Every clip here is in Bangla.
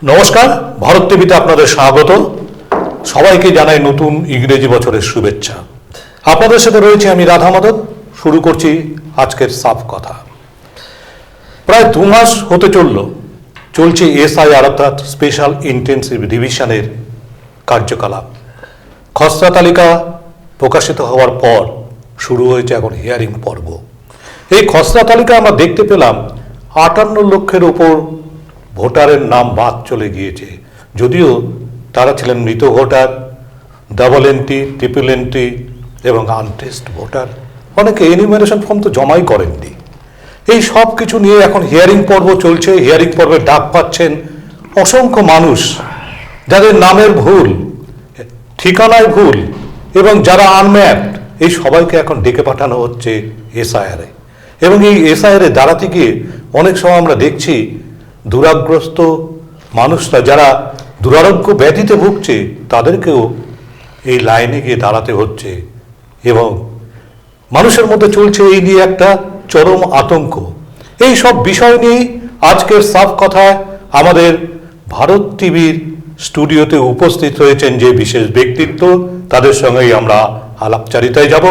নমস্কার, ভারত টিভিতে আপনাদের স্বাগত। সবাইকে জানাই নতুন ইংরেজি বছরের শুভেচ্ছা। আপনাদের সাথে রয়েছে আমি রাধা মাধব। শুরু করছি আজকের সাফ কথা। প্রায় 2 মাস হতে চলছে এসআইআর অর্থাৎ স্পেশাল ইন্টেনসিভ রিভিশনের কার্যকলাপ। খসড়া তালিকা প্রকাশিত হওয়ার পর শুরু হয়েছে এখন হিয়ারিং পর্ব। এই খসড়া তালিকা আমরা দেখতে পেলাম 58 লক্ষের ওপর ভোটারের নাম বাদ চলে গিয়েছে, যদিও তারা ছিলেন মৃত voter, double entry, triple entry এবং আনটেস্ট ভোটার। অনেকে এনিউমারেশন ফর্ম তো জমাই করেননি। এই সব কিছু নিয়ে এখন হিয়ারিং পর্ব চলছে। হিয়ারিং পর্বে ডাক পাচ্ছেন অসংখ্য মানুষ, যাদের নামের ভুল, ঠিকানায় ভুল এবং যারা আনম্যাপড, এই সবাইকে এখন ডেকে পাঠানো হচ্ছে এসআইআরে। এবং এই এসআইআরে দাঁড়াতে গিয়ে অনেক সময় আমরা দেখছি দুরাগ্রস্ত মানুষরা, যারা দুরারোগ্য ব্যাধিতে ভুগছে, তাদেরকেও এই লাইনে গিয়ে দাঁড়াতে হচ্ছে এবং মানুষের মধ্যে চলছে এই নিয়ে একটা চরম আতঙ্ক। এই সব বিষয় নিয়েই আজকের সাফ কথায় আমাদের ভারত টিভির স্টুডিওতে উপস্থিত হয়েছেন যে বিশেষ ব্যক্তিত্ব, তাদের সঙ্গেই আমরা আলাপচারিতায় যাব।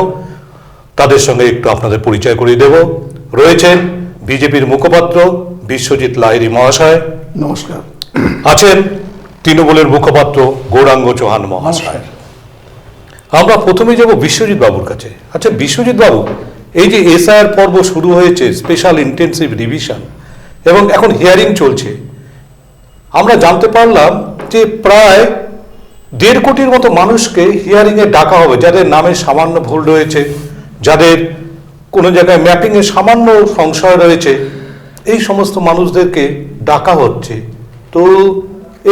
তাদের সঙ্গে একটু আপনাদের পরিচয় করিয়ে দেব। রয়েছেন বিজেপির মুখপাত্র বিশ্বজিৎ লাহিড়ী মহাশয়, নমস্কার। আছেন তৃণমূলের মুখপাত্র গৌরাঙ্গ চৌহান মহাশয়। আমরা প্রথমে যাব বিশ্বজিৎ বাবুর কাছে। আচ্ছা বিশ্বজিৎ বাবু, এই যে এসআইআর পর্ব শুরু হয়েছে, স্পেশাল ইন্টেনসিভ রিভিশন, এবং এখন হিয়ারিং চলছে, আমরা জানতে পারলাম যে প্রায় 1.5 কোটির মতো মানুষকে হিয়ারিংয়ে ডাকা হবে, যাদের নামে সামান্য ভুল রয়েছে, যাদের কোনো জায়গায় ম্যাপিংয়ে সামান্য সংশয় রয়েছে, এই সমস্ত মানুষদেরকে ডাকা হচ্ছে। তো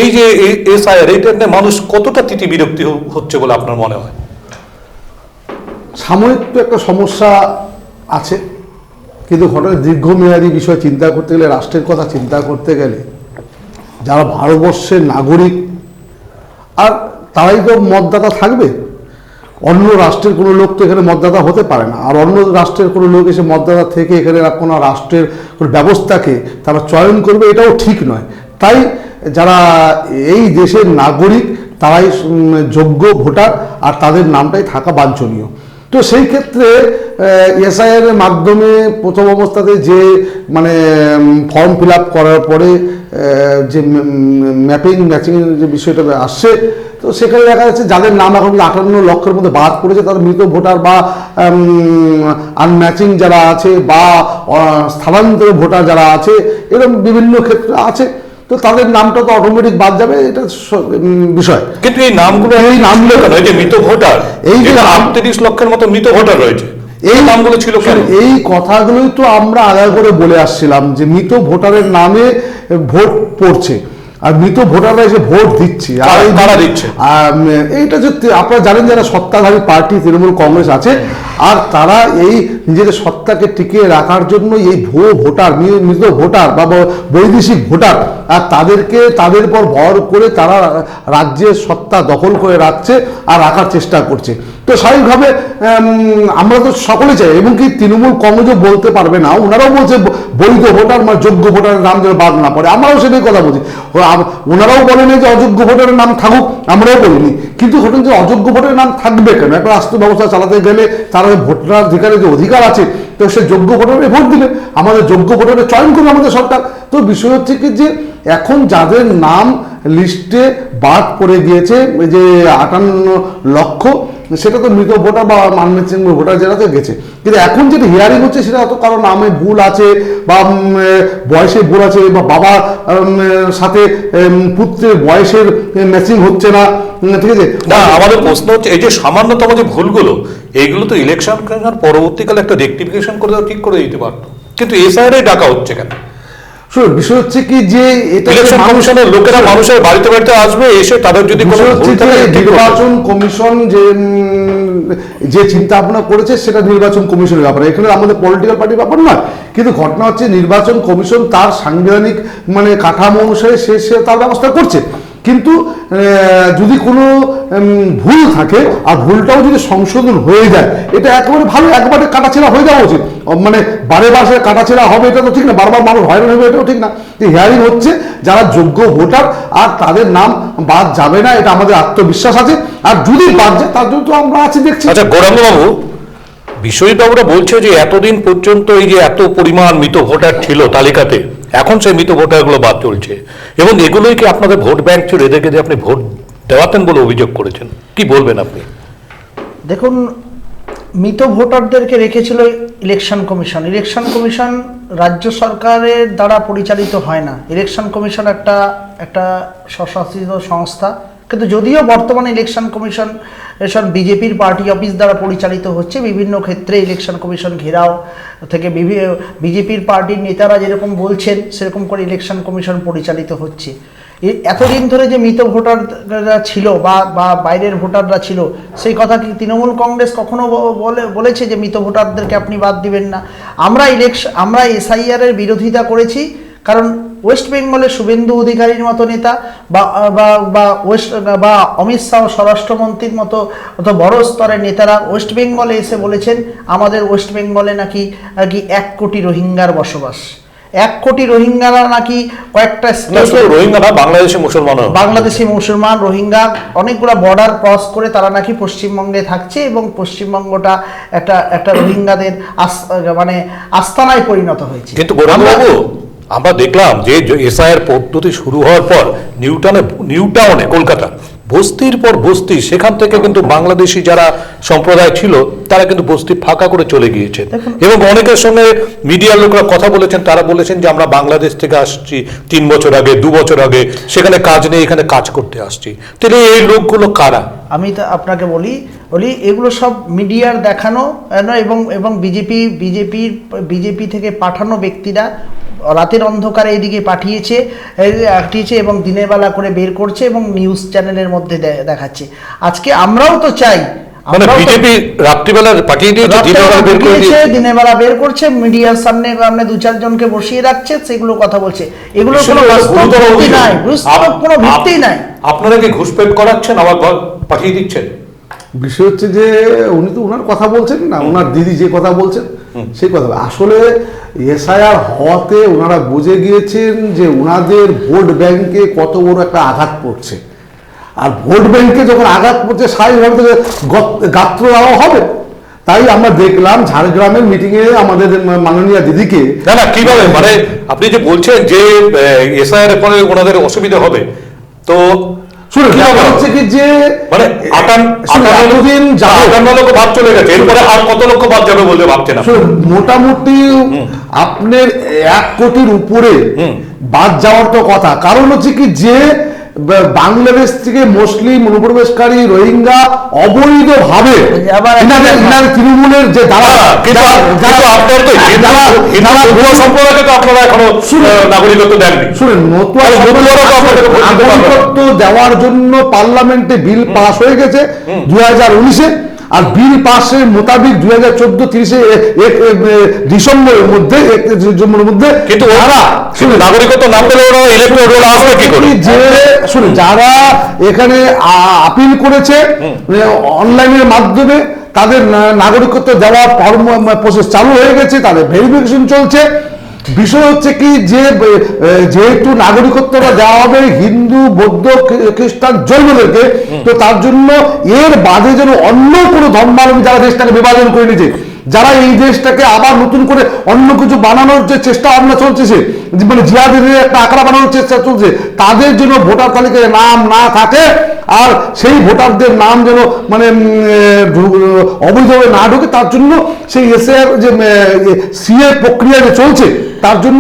এই যে এসআইআর, এইটা নিয়ে মানুষ কতটা তিতি বিরক্তি হচ্ছে বলে আপনার মনে হয়? সাময়িক তো একটা সমস্যা আছে, কিন্তু ঘটনা দীর্ঘমেয়াদী বিষয় চিন্তা করতে গেলে, রাষ্ট্রের কথা চিন্তা করতে গেলে, যারা ভারতবর্ষের নাগরিক আর তারাই তো মতদাতা থাকবে। অন্য রাষ্ট্রের কোনো লোক তো এখানে মতদাতা হতে পারে না, আর অন্য রাষ্ট্রের কোনো লোক এসে মতদাতা থেকে এখানে কোনো রাষ্ট্রের কোনো ব্যবস্থাকে তারা চয়ন করবে, এটাও ঠিক নয়। তাই যারা এই দেশের নাগরিক তারাই যোগ্য ভোটার, আর তাদের নামটাই থাকা বাঞ্ছনীয়। তো সেই ক্ষেত্রে এসআইআর এর মাধ্যমে প্রথম অবস্থাতে যে ফর্ম ফিল আপ করার পরে যে ম্যাচিংয়ের যে বিষয়টা আসছে, তো সেখানে দেখা যাচ্ছে যাদের নাম এখন 58 লক্ষের মধ্যে বাদ পড়েছে, তাদের মৃত ভোটার বা আনম্যাচিং যারা আছে বা স্থানান্তর ভোটার যারা আছে, এরকম বিভিন্ন ক্ষেত্রে আছে। তো তাদের নামটা তো অটোমেটিক বাদ যাবে, এটা বিষয়। কিন্তু এই নামগুলো কেন? এই যে মৃত ভোটার, এই যে 38 লক্ষের মতো মৃত ভোটার রয়েছে, এই নামগুলো ছিল কেন? এই কথাগুলোই তো আমরা আগে করে বলে আসছিলাম যে মৃত ভোটারের নামে ভোট পড়ছে, আর মৃত ভোটাররা এসে ভোট দিচ্ছে। আর তারা দিচ্ছে এইটা যে আপনারা জানেন, যারা সত্তাধারী পার্টি তৃণমূল কংগ্রেস আছে, আর তারা এই নিজেদের সত্তাকে টিকিয়ে রাখার জন্য এই ভুয়ো ভোটার, মৃত ভোটার বা বৈদেশিক ভোটার, আর তাদের উপর ভর করে তারা রাজ্যের সত্তা দখল করে রাখছে আর রাখার চেষ্টা করছে। তো স্বাভাবিকভাবে আমরা তো সকলে চাই, এবং কি তৃণমূল কংগ্রেসও বলতে পারবে না, ওনারাও বলছে বৈধ ভোটার মানে যোগ্য ভোটারের নাম যেন বাদ না পড়ে। আমরাও সেটাই কথা বলছি। ওনারাও বলেনি যে অযোগ্য ভোটারের নাম থাকুক, আমরাও বলিনি। কিন্তু ঘটনা যে অযোগ্য ভোটারের নাম থাকবে কেন? একটা রাষ্ট্র ব্যবস্থা চালাতে গেলে তার ভোটাধিকারের যে অধিকার আছে, তো সে যোগ্য ভোটারে ভোট দিলে আমাদের যোগ্য ভোটারে চয়ন করবে আমাদের সরকার। তো বিষয় হচ্ছে কি যে এখন যাদের নাম লিস্টে বাদ পড়ে গিয়েছে, যে 58 লক্ষ, সেটা তো মৃত ভোটার বা আনম্যাচিং ভোটার যারা তো গেছে। কিন্তু এখন যেটা হিয়ারিং হচ্ছে, সেটা তো কারো নামে ভুল আছে বা বয়সে ভুল আছে, বা বাবার সাথে পুত্রের বয়সের ম্যাচিং হচ্ছে না, ঠিক আছে না। আমাদের প্রশ্ন হচ্ছে এই যে সামান্যতম যে ভুলগুলো, এইগুলো তো ইলেকশন পরবর্তীকালে একটা রেকটিফিকেশন করে ঠিক করে দিতে পারতো, কিন্তু এসআইআর ডাকা হচ্ছে কেন? বিষয় হচ্ছে কি যে ইলেকশন কমিশনের লোকেরা মানুষের বাড়িতে বাড়িতে আসবে, এসে তাদের যদি নির্বাচন কমিশন যে চিন্তা ভাবনা করেছে, সেটা নির্বাচন কমিশনের ব্যাপার, এখানে আমাদের পলিটিক্যাল পার্টির ব্যাপার নয়। কিন্তু ঘটনা হচ্ছে নির্বাচন কমিশন তার সাংবিধানিক কাঠামো অনুসারে সে তার ব্যবস্থা করছে। কিন্তু যদি কোনো ভুল থাকে, আর ভুলটাও যদি সংশোধন হয়ে যায়, এটা একেবারে ভালো, একবারে কাটাছেঁড়া হয়ে যাওয়া উচিত। মানে বারে বারে কাটাছেড়া হবে এটা তো ঠিক না, বারবার মানুষ হয়রান হবে এটাও ঠিক না। হিয়ারিং হচ্ছে যারা যোগ্য ভোটার আর তাদের নাম বাদ যাবে না, এটা আমাদের আত্মবিশ্বাস আছে। আর যদি বাদ যায় তার জন্য তো আমরা আছি দেখছি। আচ্ছা গৌরাঙ্গবাবু, বিষয়বাবুরা বলছে যে এতদিন পর্যন্ত এই যে এত পরিমাণ মৃত ভোটার ছিল তালিকাতে, এখন সেই মৃত ভোটারগুলো বাদ চলছে এবং এগুলোই কি আপনাদের ভোট ব্যাংক ছিল, এদেরকে দিয়ে আপনি ভোট দেওয়াতেন বলে অভিযোগ করেছেন, কি বলবেন আপনি? দেখুন, মৃত ভোটারদেরকে রেখেছিল ইলেকশন কমিশন। ইলেকশন কমিশন রাজ্য সরকারের দ্বারা পরিচালিত হয় না। ইলেকশন কমিশন একটা স্বশাসিত সংস্থা, কিন্তু যদিও বর্তমানে ইলেকশন কমিশন বিজেপির পার্টি অফিস দ্বারা পরিচালিত হচ্ছে, বিভিন্ন ক্ষেত্রে ইলেকশন কমিশন ঘেরাও থেকে বিজেপির পার্টির নেতারা যেরকম বলছেন সেরকম করে ইলেকশন কমিশন পরিচালিত হচ্ছে। এতদিন ধরে যে মৃত ভোটাররা ছিল বা বাইরের ভোটাররা ছিল, সেই কথা কি তৃণমূল কংগ্রেস কখনো বলেছে যে মৃত ভোটারদেরকে আপনি বাদ দিবেন না? আমরা এসআইআর এর বিরোধিতা করেছি, কারণ ওয়েস্ট বেঙ্গলের শুভেন্দু অধিকারীর মতো নেতা বা অমিত শাহ স্বরাষ্ট্রমন্ত্রীর মতো অত বড় স্তরের নেতারা ওয়েস্ট বেঙ্গলে এসে বলেছেন আমাদের ওয়েস্ট বেঙ্গলে নাকি 1 কোটি রোহিঙ্গার বসবাস। 1 কোটি রোহিঙ্গারা নাকি কয়েকটা রোহিঙ্গা না, বাংলাদেশি মুসলমান রোহিঙ্গা অনেকগুলো বর্ডার ক্রস করে তারা নাকি পশ্চিমবঙ্গে থাকছে এবং পশ্চিমবঙ্গটা একটা রোহিঙ্গাদের মানে আস্তানায় পরিণত হয়েছে। কিন্তু গৌরাঙ্গবাবু, আমরা দেখলাম যে এসআইআর পদ্ধতি শুরু হওয়ার পর নিউ টাউনে কলকাতা বস্তির পর বস্তি, সেখান থেকে কিন্তু বাংলাদেশি যারা সম্প্রদায় ছিল তারা কিন্তু বস্তি ফাঁকা করে চলে গিয়েছেন এবং অনেকের সঙ্গে মিডিয়ার লোকরা কথা বলেছেন, তারা বলেছেন যে আমরা বাংলাদেশ থেকে আসছি 3 বছর আগে 2 বছর আগে, সেখানে কাজ নেই, এখানে কাজ করতে আসছি। তাহলে এই লোকগুলো কারা? আমি তো আপনাকে বলি এগুলো সব মিডিয়ার দেখানো এবং বিজেপি থেকে পাঠানো ব্যক্তিরা রাতের অন্ধকারে এদিকে পাঠিয়েছে এবং দিনের বেলা করে বের করছে এবং নিউজ চ্যানেলের মধ্যে দেখাচ্ছে। আজকে আমরাও তো চাই, মানে বিজেপি রাত্রিবেলা পাঠিয়ে দিয়েছে, দিনের বেলা বের করছে, মিডিয়ার সামনে 2-4 জনকে বসিয়ে রাখছে, সেগুলো কথা বলছে। এগুলো কোনো ভিত্তি নাই, কোনো ভিত্তি নাই। আপনারা কি ঘুষপেট করাচ্ছেন আবার পাঠিয়ে দিচ্ছেন? বিষয় হচ্ছে যে উনি তো ওনার কথা বলছেন না, ওনার দিদি যে কথা বলছেন সেই কথা। আসলে এসআইআর হওয়াতে ওনারা বুঝে গিয়েছেন যে ওনাদের ভোট ব্যাংকে কত বড় একটা আঘাত পড়ছে, আর ভোট ব্যাংকে যখন আঘাত পড়ছে স্বাভাবিকভাবে গাত্র দেওয়া হবে। তাই আমরা দেখলাম ঝাড়গ্রামের মিটিংয়ে আমাদের মাননীয় দিদিকে না কিভাবে, মানে আপনি যে বলছেন যে এসআইআর পরে ওনাদের অসুবিধা হবে, তো হচ্ছে কি যে মানে 58 লক্ষ বাদ চলে গেছে, এরপরে আর কত লক্ষ বাদ যাবে বলে ভাবছেন? মোটামুটি আপনার 1 কোটির উপরে বাদ যাওয়ার তো কথা। কারণ হচ্ছে কি যে বাংলাদেশ থেকে মুসলিম অনুপ্রবেশকারী রোহিঙ্গা অবৈধভাবে তৃণমূলের যে নাগরিকত্ব দেওয়ার জন্য পার্লামেন্টে বিল পাস হয়ে গেছে 2019-এ, আর বিল পাসের মোতাবেক 2014-30 ডিসেম্বরের মধ্যে কিন্তু নাগরিকত্ব না পেলে যারা এখানে আপিল করেছে অনলাইনের মাধ্যমে তাদের নাগরিকত্ব দেওয়ার প্রসেস চালু হয়ে গেছে, তাদের ভেরিফিকেশন চলছে। বিষয় হচ্ছে কি যে যেহেতু নাগরিকত্বটা দেওয়া হবে হিন্দু, বৌদ্ধ, খ্রিস্টান, জৈনদেরকে, তো তার জন্য এর বাদে যেন অন্য কোনো ধর্মাবলম্বী যারা দেশটাকে বিভাজন করে নিয়েছে, যারা এই দেশটাকে আবার নতুন করে অন্য কিছু বানানোর যে চেষ্টা ভাবনা চলছে, মানে জিহাদের একটা আঁকড়া বানানোর চেষ্টা চলছে, তাদের জন্য ভোটার তালিকায় নাম না থাকে আর সেই ভোটারদের নাম যেন মানে অবৈধভাবে না ঢোকে, তার জন্য সেই এসআইআর যে সিএ প্রক্রিয়া যে চলছে তার জন্য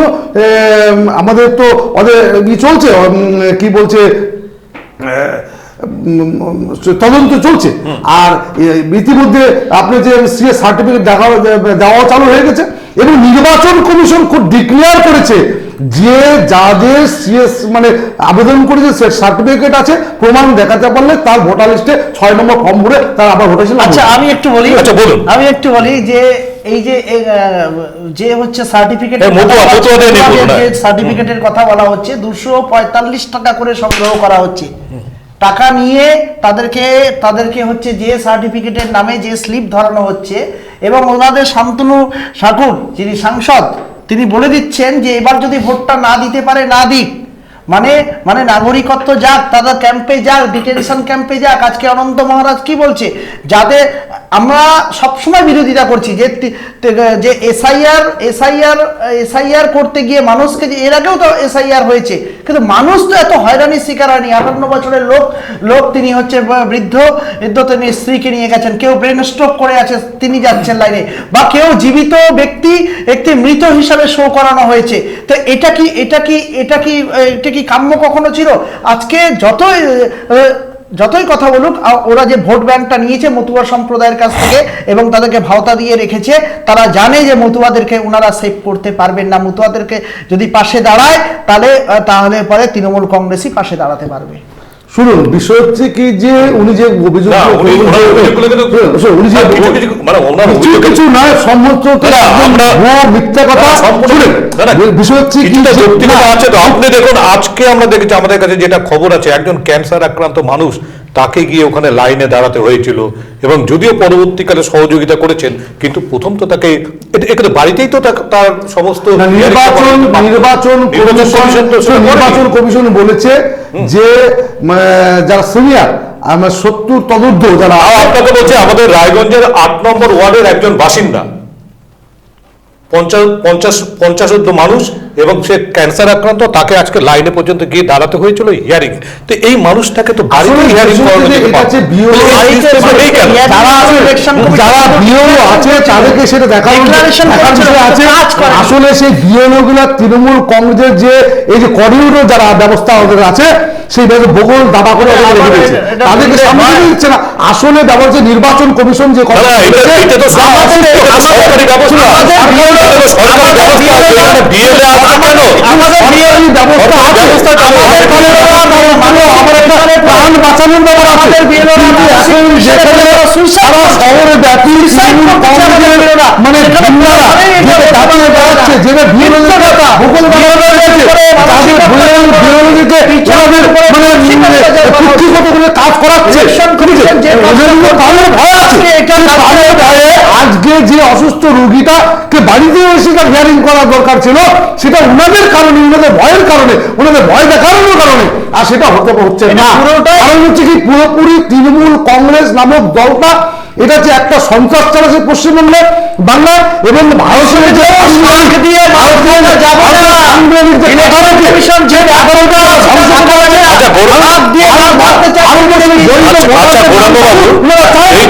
আমাদের তো ওদের চলছে কি বলছে তদন্ত চলছে। আর ইতিমধ্যে আপনি যে সিএ সার্টিফিকেট দেওয়া চালু হয়ে গেছে এবং নির্বাচন কমিশন খুব ডিক্লেয়ার করেছে যে যাদের সিএস মানে আবেদন করেছে সার্টিফিকেট আছে, প্রমাণ দেখাতে পারলে তার ভোটার লিস্টে 6 নম্বর ফর্ম ভরে তার আবার ভোটার লিস্টে। আচ্ছা আমি একটু বলি যে এই যে হচ্ছে সার্টিফিকেটের কথা বলা হচ্ছে 245 টাকা করে সংগ্রহ করা হচ্ছে। টাকা নিয়ে তাদেরকে হচ্ছে যে সার্টিফিকেটের নামে যে স্লিপ ধরানো হচ্ছে এবং ওনাদের শান্তনু ঠাকুর যিনি সাংসদ তিনি বলে দিচ্ছেন যে এবার যদি ভোটটা না দিতে পারে না দিক, মানে নাগরিকত্ব যাক, তাদের ক্যাম্পে যাক, ডিটেনশন ক্যাম্পে যাক। আজকে অনন্ত মহারাজ কি বলছে, যাদের আমরা সবসময় বিরোধিতা করছি যে এসআইআর করতে গিয়ে মানুষকে, যে এর আগেও তো এসআইআর হয়েছে, কিন্তু মানুষ তো এত হয়রানির শিকার হয়নি। 58 বছরের লোক তিনি হচ্ছে বৃদ্ধ তিনি স্ত্রীকে নিয়ে গেছেন, কেউ ব্রেন স্ট্রোক করে আছে তিনি যাচ্ছেন লাইনে, বা কেউ জীবিত ব্যক্তি একটি মৃত হিসাবে শো করানো হয়েছে। তো এটা কি কাম্য কখনো ছিল? আজকে যতই কথা বলুক, ওরা যে ভোট ব্যাংকটা নিয়েছে মতুয়া সম্প্রদায়ের কাছ থেকে এবং তাদেরকে ভাওতা দিয়ে রেখেছে, তারা জানে যে মতুয়াদেরকে ওনারা সেভ করতে পারবেন না। মতুয়াদেরকে যদি পাশে দাঁড়ায় তাহলে পরে তৃণমূল কংগ্রেসই পাশে দাঁড়াতে পারবে। শুনুন, বিষয় হচ্ছে কি যে উনি যে অভিযোগ কিছু নয়, সমস্ত মিথ্যা কথা। বিষয় হচ্ছে কি আছে তো, আপনি দেখুন আজকে আমরা দেখেছি আমাদের কাছে যেটা খবর আছে, একজন ক্যান্সার আক্রান্ত মানুষ, তাকে গিয়ে ওখানে লাইনে দাঁড়াতে হয়েছিল এবং যদিও পরবর্তীকালে সহযোগিতা করেছেন, কিন্তু প্রথম তো তাকে বাড়িতেই তো তার সমস্ত নির্বাচন কমিশন বলেছে যে যারা সিনিয়র 70 তদূর্ধ্ব যারা, আপনাকে বলছে আমাদের রায়গঞ্জের 8 নম্বর ওয়ার্ডের একজন বাসিন্দা, 50 মানুষ এবং সে ক্যান্সার আক্রান্ত, তাকে আজকে লাইনে পর্যন্ত গিয়ে দাঁড়াতে হয়েছিল হিয়ারিং। তো এই মানুষটাকে তো বাড়িতে হিয়ারিং করানো যেতে পারে। যারা বিএলও আছে তাদেরকে সেটা দেখার আছে। আসলে সেই বিএলও গুলা তৃণমূল কংগ্রেসের যে এই যে করিডোর যারা ব্যবস্থা ওদের আছে, সেই ভূগোল দাবা করে তাদেরকে সামনে দিচ্ছে না। আসলে ব্যবস্থা নির্বাচন কমিশন যে প্রাণ বাঁচানোর ব্যাপার আছে, শহরে ব্যাপী মানে কাজ করাচ্ছে। আজকে যে অসুস্থ রোগীটাকে বাড়িতে এসে হিয়ারিং করার দরকার ছিল, সেটা ওনাদের কারণে, ওনাদের ভয়ের কারণে, ওনাদের ভয় দেখানোর কারণে, আর সেটা হচ্ছে না। কারণ হচ্ছে কি, পুরোপুরি তৃণমূল কংগ্রেস নামক দলটা এটা যে একটা সন্ত্রাস চালাচ্ছে পশ্চিমবঙ্গে, বাংলা এবং ভারতের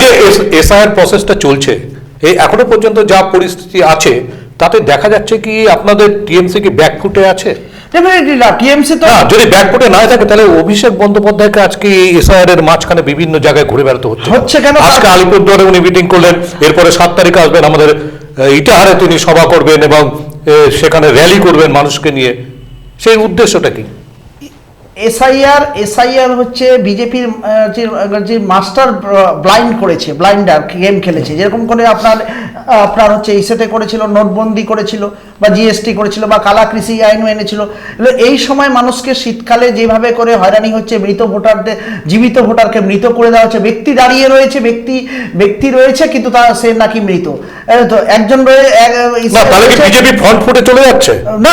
যে এসআইআর প্রসেসটা চলছে, এই এখনো পর্যন্ত যা পরিস্থিতি আছে তাতে দেখা যাচ্ছে কি আপনাদের টিএমসি কি ব্যাকফুটে আছে? যদি ব্যাকফুটে না থাকে তাহলে অভিষেক বন্দ্যোপাধ্যায়কে আজকে এসআইআর এর মাঝখানে বিভিন্ন জায়গায় ঘুরে বেড়াতে হচ্ছে কেন? আজকে আলিপুরদুয়ারে উনি মিটিং করলেন, এরপরে 7 তারিখে আসবেন আমাদের ইটাহারে, তিনি সভা করবেন এবং সেখানে র্যালি করবেন মানুষকে নিয়ে। সেই উদ্দেশ্যটা কি? এসআইআর হচ্ছে বিজেপির যে মাস্টার ব্লাইন্ড করেছে, ব্লাইন্ডার গেম খেলেছে। যেরকম করে আপনার হচ্ছে ইসেতে করেছিল, নোটবন্দি করেছিল, বা জিএসটি করেছিল, বা কালা কৃষি আইনও এনেছিল। এই সময় মানুষকে শীতকালে যেভাবে করে হয়রানি হচ্ছে, মৃত ভোটারদের, জীবিত ভোটারকে মৃত করে দেওয়া হচ্ছে। ব্যক্তি দাঁড়িয়ে রয়েছে, ব্যক্তি রয়েছে, কিন্তু সে নাকি মৃত। তো একজন বিজেপি ফ্রন্ট ফুটে চলে যাচ্ছে না,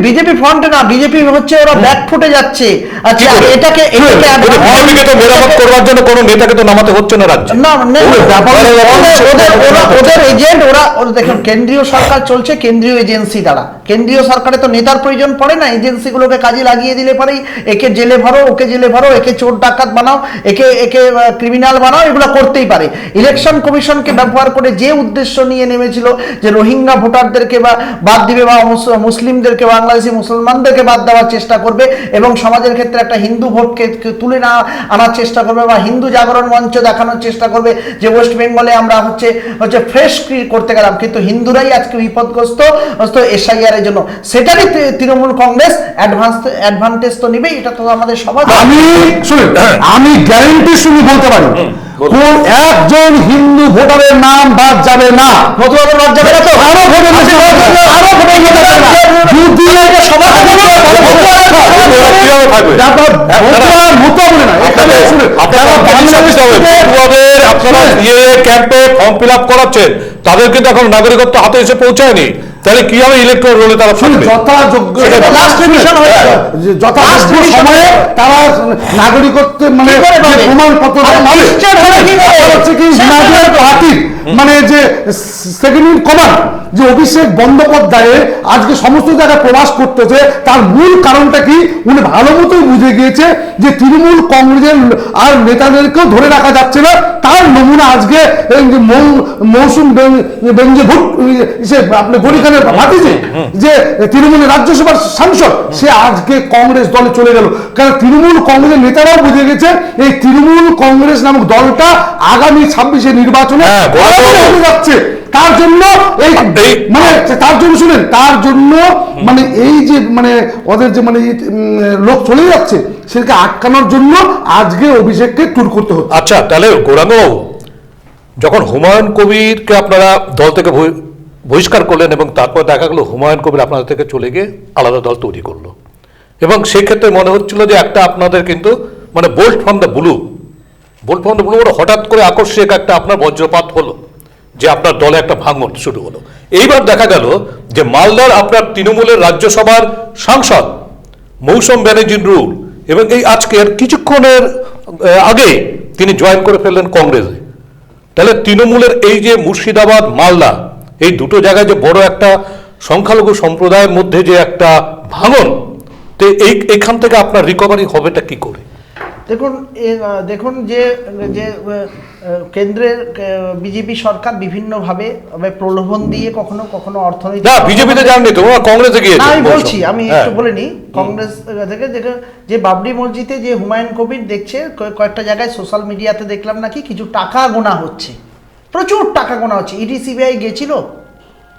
বিজেপি ফ্রন্টে না, বিজেপি হচ্ছে ওরা ব্যাক ফুটে যাচ্ছে। আচ্ছা, এটাকে মেরামত করবার জন্য কোনো নেতাকে তো নামাতে হচ্ছে না রাজ্যে। না, ওদের এজেন্ট, ওরা দেখুন, কেন্দ্রীয় সরকার চলছে কেন্দ্রীয় এজেন্সি দ্বারা। কেন্দ্রীয় সরকারে তো নেতার প্রয়োজন পড়ে না, এজেন্সিগুলোকে কাজে লাগিয়ে দিলে পরেই একে জেলে ভরো, ওকে জেলে ভরো, একে চোর ডাকাত বানাও, একে ক্রিমিনাল বানাও, এগুলো করতেই পারে। ইলেকশন কমিশনকে ব্যবহার করে যে উদ্দেশ্য নিয়ে নেমেছিল যে রোহিঙ্গা ভোটারদেরকে বাদ দিবে, বা মুসলিমদেরকে, বাংলাদেশি মুসলমানদেরকে বাদ দেওয়ার চেষ্টা করবে, এবং সমাজের ক্ষেত্রে একটা হিন্দু ভোটকে তুলে আনার চেষ্টা করবে, বা হিন্দু জাগরণ মঞ্চ দেখানোর চেষ্টা করবে যে ওয়েস্ট বেঙ্গলে আমরা হচ্ছে ফ্রেশ করতে গেলাম, কিন্তু হিন্দুরাই আজকে বিপদগ্রস্ত এসআইআর এর জন্য। সেটারই তৃণমূল কংগ্রেস অ্যাডভান্টেজ তো নিবে, এটা তো আমাদের সবার। আমি গ্যারান্টি শুনে বলতে পারি, কোন একজন হিন্দু ভোটারের নাম বাদ যাবে না, মতুয়াদের বাদ যাবে না তো? আরো ভোটার লিস্টে আরো ভোটার লিস্টে যাবে না। যদি এটা সবাই করাচ্ছেন তাদের কিন্তু এখন নাগরিকত্ব হাতে এসে পৌঁছায়নি, তাহলে কিভাবে ইলেকট্রাল রোলে তারা থাকবে? যথাযোগ্য সময়ে তারা নাগরিকত্ব মানে প্রমাণপত্র পার্টির মানে যে সেকেন্ড ইন কমান্ড যে অভিষেক বন্দ্যোপাধ্যায়ের আজকে সমস্ত জায়গায় প্রবাস করতেছে, তার মূল কারণটা কি উনি ভালো মতোই বুঝে গিয়েছে যে তৃণমূল কংগ্রেসের আর নেতাদেরকেও ধরে রাখা যাচ্ছে না। তার নমুনা আজকে মৌসুম বেঞ্জে ভোট আপনি গরিখানের ভাতিজি যে তৃণমূলের রাজ্যসভার সাংসদ, সে আজকে কংগ্রেস দলে চলে গেল। কারণ তৃণমূল কংগ্রেসের নেতারাও বুঝে গেছে এই তৃণমূল কংগ্রেস নামক দলটা আগামী 26 নির্বাচনে যাচ্ছে। তার জন্য এই মানে তার জন্য শুনেন, তার জন্য মানে এই যে মানে ওদের যে মানে লোক চলে যাচ্ছে সেটাকে আটকানোর জন্য আজকে অভিষেককে ট্যুর করতে হচ্ছে। আচ্ছা, তাহলে গৌরাঙ্গবাবু, যখন হুমায়ুন কবিরকে আপনারা দল থেকে বহিষ্কার করলেন এবং তারপর দেখা গেল হুমায়ুন কবির আপনাদের থেকে চলে গিয়ে আলাদা দল তৈরি করলো, এবং সেক্ষেত্রে মনে হচ্ছিল যে একটা আপনাদের কিন্তু মানে বোল্ট ফ্রম দ্য ব্লু হঠাৎ করে আকস্মিক একটা আপনার বজ্রপাত হলো, যে আপনার দলে একটা ভাঙন শুরু হলো। এইবার দেখা গেল যে মালদার আপনার তৃণমূলের রাজ্যসভার সাংসদ মৌসুম ব্যানার্জির এবং এই আজকের কিছুক্ষণের আগে তিনি জয়েন করে ফেললেন কংগ্রেসে। তাহলে তৃণমূলের এই যে মুর্শিদাবাদ মালদা এই দুটো জায়গায় যে বড় একটা সংখ্যালঘু সম্প্রদায়ের মধ্যে যে একটা ভাঙন, তো এইখান থেকে আপনার রিকভারি হবেটা কি করে? দেখুন যে কেন্দ্রের বিজেপি সরকার বিভিন্নভাবে প্রলোভন দিয়ে কখনো কখনো অর্থনৈতিক, না বিজেপিতে যাননি তো, ওরা কংগ্রেসে গিয়েছে। আমি বলছি, আমি একটু বলে নিই, কংগ্রেস থেকে যে বাবরি মসজিদে যে হুমায়ুন কবির দেখছে কয়েকটা জায়গায় সোশ্যাল মিডিয়াতে দেখলাম নাকি কিছু টাকা গোনা হচ্ছে, প্রচুর টাকা গোনা হচ্ছে। ইডি সিবিআই গেছিল,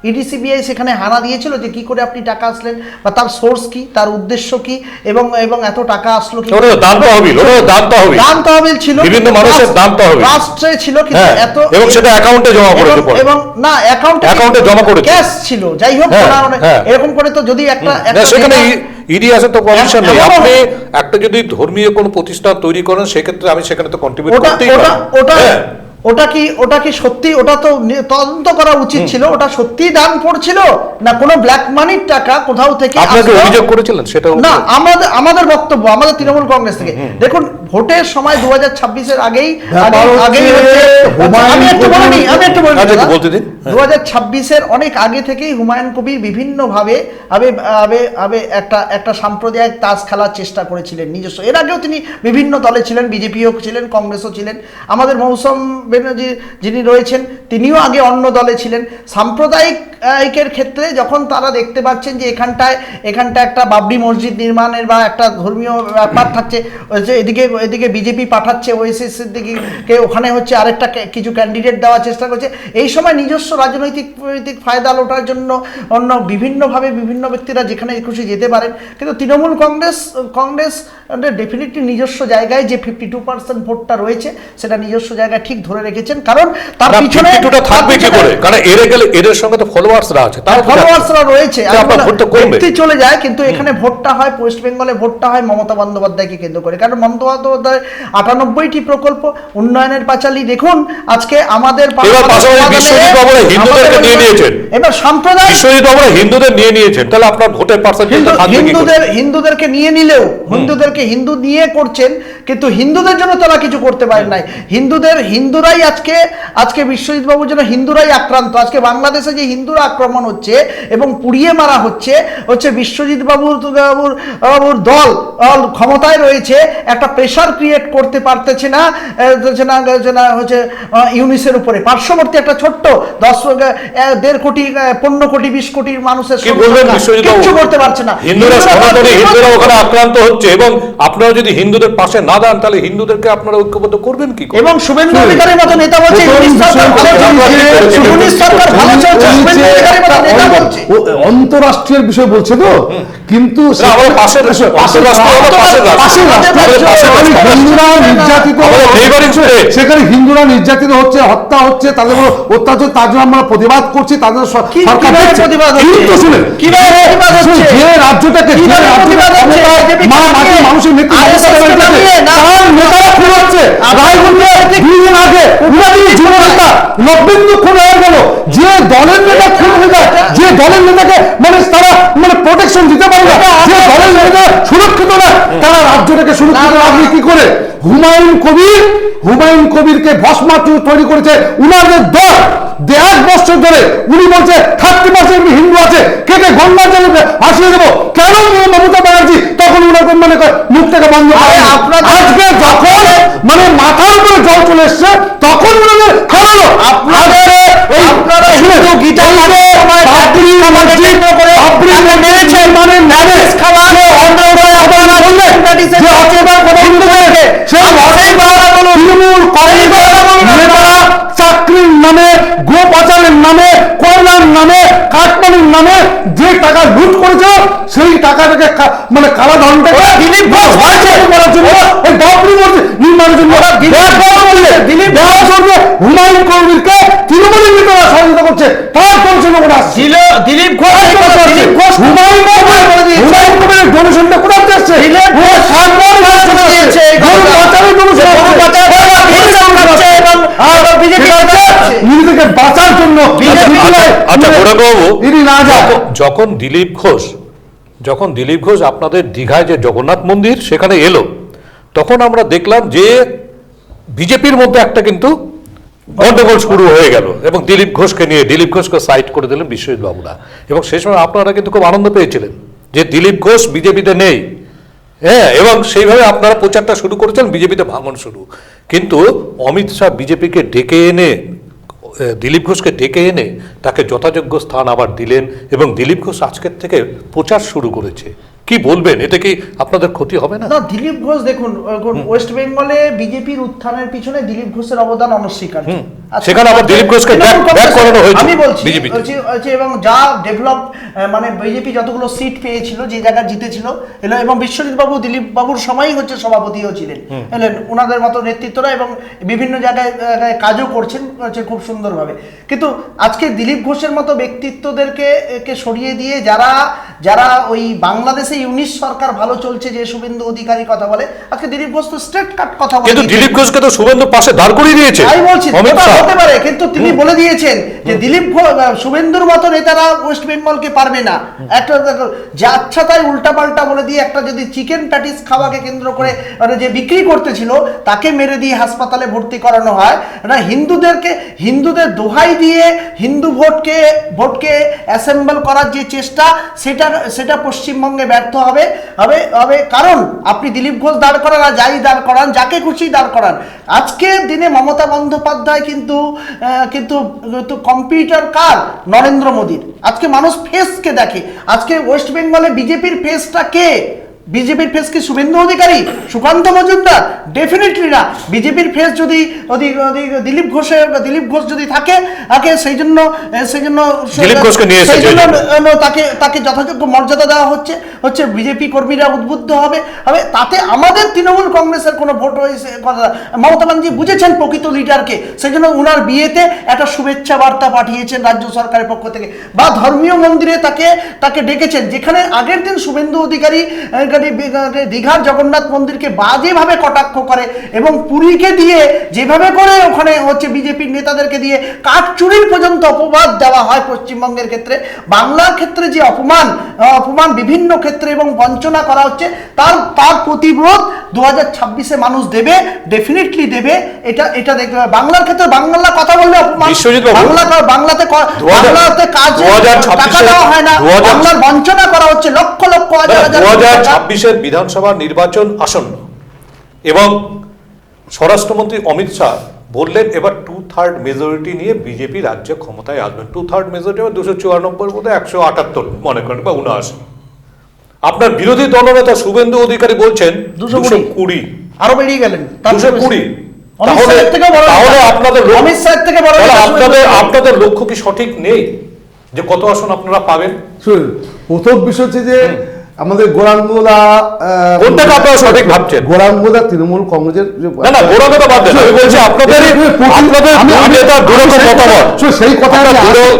ইডি সিবিআই সেখানে হানা দিয়েছিল যে কি করে আপনি টাকা আসলেন বা তার সোর্স কি, তার উদ্দেশ্য কি, এবং এত টাকা আসলো কি, দান তহবিল ছিল, বিভিন্ন মানুষের দান তহবিল রাষ্ট্রে ছিল, কিন্তু এত এবং সেটা অ্যাকাউন্টে জমা করেছে, এবং না অ্যাকাউন্টে জমা করেছে, ক্যাশ ছিল, যাই হোক এরকম করে। তো যদি একটা সেখানে ইডি আছে তো পারমিশন নেই, আপনি একটা যদি ধর্মীয় কোনো প্রতিষ্ঠান তৈরি করেন সেক্ষেত্রে আমি সেখানে তো কন্ট্রিবিউট করতেই পারি। ওটা কি সত্যি, ওটা তো তদন্ত করা উচিত ছিল, ওটা সত্যি দান পড়ছিল না কোনো ব্ল্যাক মানির টাকা কোথাও থেকে আপনাকে অভিযোগ করেছিলেন সেটা না? আমাদের বক্তব্য, আমাদের তৃণমূল কংগ্রেস থেকে, দেখুন ভোটের সময় 2026-এর আগেই আমি একটু বলে 2026-এর অনেক আগে থেকেই হুমায়ুন কবির বিভিন্নভাবে একটা সাম্প্রদায়িক তাস খেলার চেষ্টা করেছিলেন নিজস্ব। এর আগেও তিনি বিভিন্ন দলে ছিলেন, বিজেপিও ছিলেন, কংগ্রেসও ছিলেন। আমাদের মৌসুম ব্যানার্জি যিনি রয়েছেন তিনিও আগে অন্য দলে ছিলেন। সাম্প্রদায়িকের ক্ষেত্রে যখন তারা দেখতে পাচ্ছেন যে এখানটায় একটা বাবরি মসজিদ নির্মাণের বা একটা ধর্মীয় ব্যাপার থাকছে, এদিকে বিজেপি পাঠাচ্ছে ওএসএসের দিকে, ওখানে হচ্ছে আরেকটা কিছু ক্যান্ডিডেট দেওয়ার চেষ্টা করছে, এই সময় নিজস্ব রাজনৈতিক ফায়দা লোটার জন্য অন্য বিভিন্নভাবে বিভিন্ন ব্যক্তিরা যেখানে খুশি যেতে পারেন। কিন্তু তৃণমূল কংগ্রেস ডেফিনেটলি নিজস্ব জায়গায় যে 52% ভোটটা রয়েছে সেটা নিজস্ব জায়গায় ঠিক ধরে রেখেছেন, কারণ তার পিছনে থাকবে কি করে, কারণ এদের সঙ্গে তো ফলোয়ার্সরা আছে, তার ফলোয়ার্সরা রয়েছে, ব্যক্তি চলে যায়, কিন্তু এখানে ভোটটা হয়, ওয়েস্ট বেঙ্গলে ভোটটা হয় মমতা বন্দ্যোপাধ্যায়কে কেন্দ্র করে। কারণ মমতা বন্দ্যোপাধ্যায় 98টি প্রকল্প উন্নয়নের পাঁচালী, দেখুন আজকে আমাদের এবার সাম্প্রদায়িক হিন্দুদের নিয়ে নিয়েছেন, তাহলে আপনার ভোটের পার্সেন্টেজ হিন্দুদেরকে নিয়ে নিলেও হিন্দু নিয়ে করছেন, কিন্তু হিন্দুদের জন্য তারা কিছু করতে পারেন নাই। হিন্দুরাই আজকে বিশ্বজিৎ বাবুর জন্য হিন্দুরাই আক্রান্ত। আজকে বাংলাদেশে যে হিন্দুরা আক্রমণ হচ্ছে এবং পুড়িয়ে মারা হচ্ছে বিশ্বজিৎ বাবুর দল ক্ষমতায় রয়েছে, একটা প্রেশার ক্রিয়েট করতে পারতেছে না হচ্ছে ইউনিসের উপরে। পার্শ্ববর্তী একটা ছোট্ট 1.5 কোটি 15 কোটি 20 কোটি মানুষের কিছু করতে পারছে না। হিন্দুরা ওখানে আক্রান্ত হচ্ছে, এবং আপনারা যদি হিন্দুদের পাশে না দান তাহলে হিন্দুদেরকে আপনারা ঐক্যবদ্ধ করবেন কি? এবং শুভেন্দু অধিকারীর মতো নেতা বলছে অধিকারী মতো নেতা বলছে। অন্তরাষ্ট্রীয় বিষয় বলছে তো, কিন্তু না, আমাদের পাশের রাষ্ট্র হলো পাশের রাষ্ট্র। আমাদের পাশের রাষ্ট্র। হিন্দুরা নির্যাতিত, আমাদের neighboring state। সেখানে হিন্দুরা নির্যাতিত হচ্ছে, হত্যা হচ্ছে, তাদের উপর অত্যাচার, তার জন্য আমরা প্রতিবাদ করছি, তাদের সরকার কিভাবে দেখছে। প্রতিবাদ হচ্ছে? কিন্তু শুনেন, কিভাবে প্রতিবাদ হচ্ছে? যে রাজ্যটাকে কিভাবে প্রতিবাদ হচ্ছে? মা মাটি মানুষের নেতৃত্ব তার নেতারা খুন হচ্ছে। রায়গঞ্জে 2 দিন আগে উনাদের যুবনেতা নব্বেন্দু খুন হয়ে গেল। যে দলের নেতা খুন হয়ে যায়, যে দলের নেতাকে মানে তারা মানে প্রোটেকশন দিতে পারে না, যে দলের নেতা সুরক্ষিত না, তারা রাজ্যটাকে সুরক্ষিত রাখবে কি করে? হুমায়ুন কবিরকে ভস্মাচুর তৈরি করেছে উনাদের দল। 1 বছর ধরে উনি বলছে 30% হিন্দু আছে, কেটে গঙ্গা জলে ভাসিয়ে দেবো। কেন মমতা ব্যানার্জি তখন উনাকে মানে মুখটাকে বন্ধ করে? আজকে যখন মানে মাথার উপরে জল চলে এসছে, তখন উনাদের খারাপ আপনাদের আপনারা হিন্দু গীতা পাঠের সময় বাবরি মসজিদ করে আপনি মেরেছেন, মানে ম্যারেজ খাওয়া আপনারা বললেন যে অচেতন কথা বলতে সে অনেক বড় বলো তৃণমূল নেতারা চাকরির নামে, গো পাচারের নামে, কয়লার নামে, কাঠমানির নামে যে টাকা লুট করেছে, সেই টাকাটাকে মানে কালা ধনটাকে দিলীপ ঘোষ করার জন্য এই বাবরি মসজিদ নির্মাণের জন্য দিলীপ ঘোষ হুমায়ুন কবিরকে তৃণমূলের নেতারা সহযোগিতা করছে। তার ডোনেশন করে আসছে দিলীপ ঘোষ হুমায়ুন কবিরের ডোনেশনটা কোথায় আসছে? দিলীপ ঘোষ নিজেকে বাঁচার জন্য আচ্ছা গৌরাঙ্গবাবু, যখন দিলীপ ঘোষ আপনাদের দীঘায় যে জগন্নাথ মন্দির সেখানে এলো, তখন আমরা দেখলাম যে বিজেপির মধ্যে একটা কিন্তু গন্ডগোল শুরু হয়ে গেল এবং দিলীপ ঘোষকে সাইড করে দিলেন বিশ্বজিৎ বাবুরা। এবং সেই সময় আপনারা কিন্তু খুব আনন্দ পেয়েছিলেন যে দিলীপ ঘোষ বিজেপিতে নেই, হ্যাঁ, এবং সেইভাবে আপনারা প্রচারটা শুরু করেছেন, বিজেপিতে ভাঙন শুরু। কিন্তু অমিত শাহ বিজেপিকে ডেকে এনে, দিলীপ ঘোষকে ডেকে এনে তাকে যথাযোগ্য স্থান আবার দিলেন এবং দিলীপ ঘোষ আজকের থেকে প্রচার শুরু করেছে। কি বলবেন, এতে কি আপনাদের ক্ষতি হবে না? না, দিলীপ ঘোষ দেখুন, ওয়েস্ট বেঙ্গলে বিজেপির উত্থানের পিছনে দিলীপ ঘোষের অবদান অনস্বীকার্য। সেখানে আবার দিলীপ ঘোষকে ব্যাক করানো হয়েছে। আমি বলছি এবং যা ডেভেলপ মানে বিজেপি যতগুলো সিট পেয়েছিল, যে জায়গা জিতেছিল এলো, এবং বিশ্বজিৎ বাবু দিলীপ বাবুর সময়ই হচ্ছে সভাপতিও ছিলেন, এলেন ওনাদের মতো নেতৃত্বরা, এবং বিভিন্ন জায়গায় কাজও করছেন খুব সুন্দরভাবে। কিন্তু আজকে দিলীপ ঘোষের মতো ব্যক্তিত্বদেরকে সরিয়ে দিয়ে যারা ওই বাংলাদেশে ইউনিশ সরকার ভালো চলছে, যে শুভেন্দু অধিকারী কথা বলে, আজকে দিলীপ ঘোষ তো স্ট্রেট কাট কথা বলে। কিন্তু দিলীপ ঘোষকে তো শুভেন্দু পাশে দাঁড় করিয়ে দিয়েছে। তাই বলছি, হতে পারে, কিন্তু তিনি বলে দিয়েছেন যে শুভেন্দুর মতো নেতারা ওয়েস্ট বেঙ্গলকে পারবে না। একটা যা আচ্ছা তাই উল্টাপাল্টা বলে দিয়ে, একটা যদি চিকেন প্যাটিস খাওয়াকে কেন্দ্র করে যে বিক্রি করতেছিল, তাকে মেরে দিয়ে হাসপাতালে ভর্তি করানো হয় না। হিন্দুদের দোহাই দিয়ে হিন্দু ভোটকে অ্যাসেম্বল করার যে চেষ্টা, সেটা পশ্চিমবঙ্গে ব্যর্থ হবে। কারণ আপনি দিলীপ ঘোষ দাঁড় করান আর যাই দাঁড় করান, যাকে খুশি দাঁড় করান, আজকের দিনে মমতা বন্দ্যোপাধ্যায় কিন্তু কম্পিউটার কার? নরেন্দ্র মোদীর। আজকে মানুষ ফেসকে দেখে। আজকে ওয়েস্ট বেঙ্গলে বিজেপির ফেসটা কে? বিজেপির ফেস কি শুভেন্দু অধিকারী, সুকান্ত মজুমদার? ডেফিনেটলি না। বিজেপির ফেস যদি দিলীপ ঘোষ যদি থাকে, সেই জন্য তাকে যথাযোগ্য মর্যাদা দেওয়া হচ্ছে বিজেপি কর্মীরা উদ্বুদ্ধ হবে। তাতে আমাদের তৃণমূল কংগ্রেসের কোনো ভোট হয়েছে কথা। মমতা ব্যানার্জি বুঝেছেন প্রকৃত লিডারকে, সেই জন্য উনার বিয়েতে একটা শুভেচ্ছা বার্তা পাঠিয়েছেন রাজ্য সরকারের পক্ষ থেকে, বা ধর্মীয় মন্দিরে তাকে ডেকেছেন, যেখানে আগের দিন শুভেন্দু অধিকারী দীঘার জগন্নাথ মন্দিরকে বাজেভাবে কটাক্ষ করে, এবং পুরীকে দিয়ে যেভাবে করে ওখানে হচ্ছে বিজেপির নেতাদেরকে দিয়ে কাঠ চুরির পর্যন্ত অপবাদ দেওয়া হয় পশ্চিমবঙ্গের ক্ষেত্রে। বাংলার ক্ষেত্রে যে অপমান বিভিন্ন ক্ষেত্রে এবং বঞ্চনা করা হচ্ছে, তার প্রতিরোধ 2026-এ মানুষ দেবে, ডেফিনেটলি দেবে। এটা দেখতে হবে। বাংলার ক্ষেত্রে বাংলা কথা বললে অপমান, বাংলাতে কাজ টাকা দেওয়া হয় না, বাংলার বঞ্চনা করা হচ্ছে, লক্ষ লক্ষ হাজার 2026-এর বিধানসভা নির্বাচন আসন্ন এবং স্বরাষ্ট্রমন্ত্রী অমিত শাহ বললেন এবার 2/3 মেজরিটি নিয়ে বিজেপি রাজ্যে ক্ষমতায় আসবেন। 2/3 মেজরিটি 294 বোধহয় 178 মনে করেন বা 79। আপনার বিরোধী দলনেতা শুভেন্দু অধিকারী বলছেন 220, আরো বেরিয়ে গেলেন 220। তাহলে আপনাদের লক্ষ্য কি সঠিক নেই? যে কত আসন আপনারা পাবেন? শুনুন, প্রথম বিষয় হচ্ছে যে আমাদের গোরাঙ্গোলা কোনটাকে আপনারা সঠিক ভাবছেন? গোরাঙ্গোলা তৃণমূল কংগ্রেসের না না, গোড়া কথা বাদ দেন, আমি বলছি আপনাদের দুই নেতার দুরকম মতামত, সেই কথা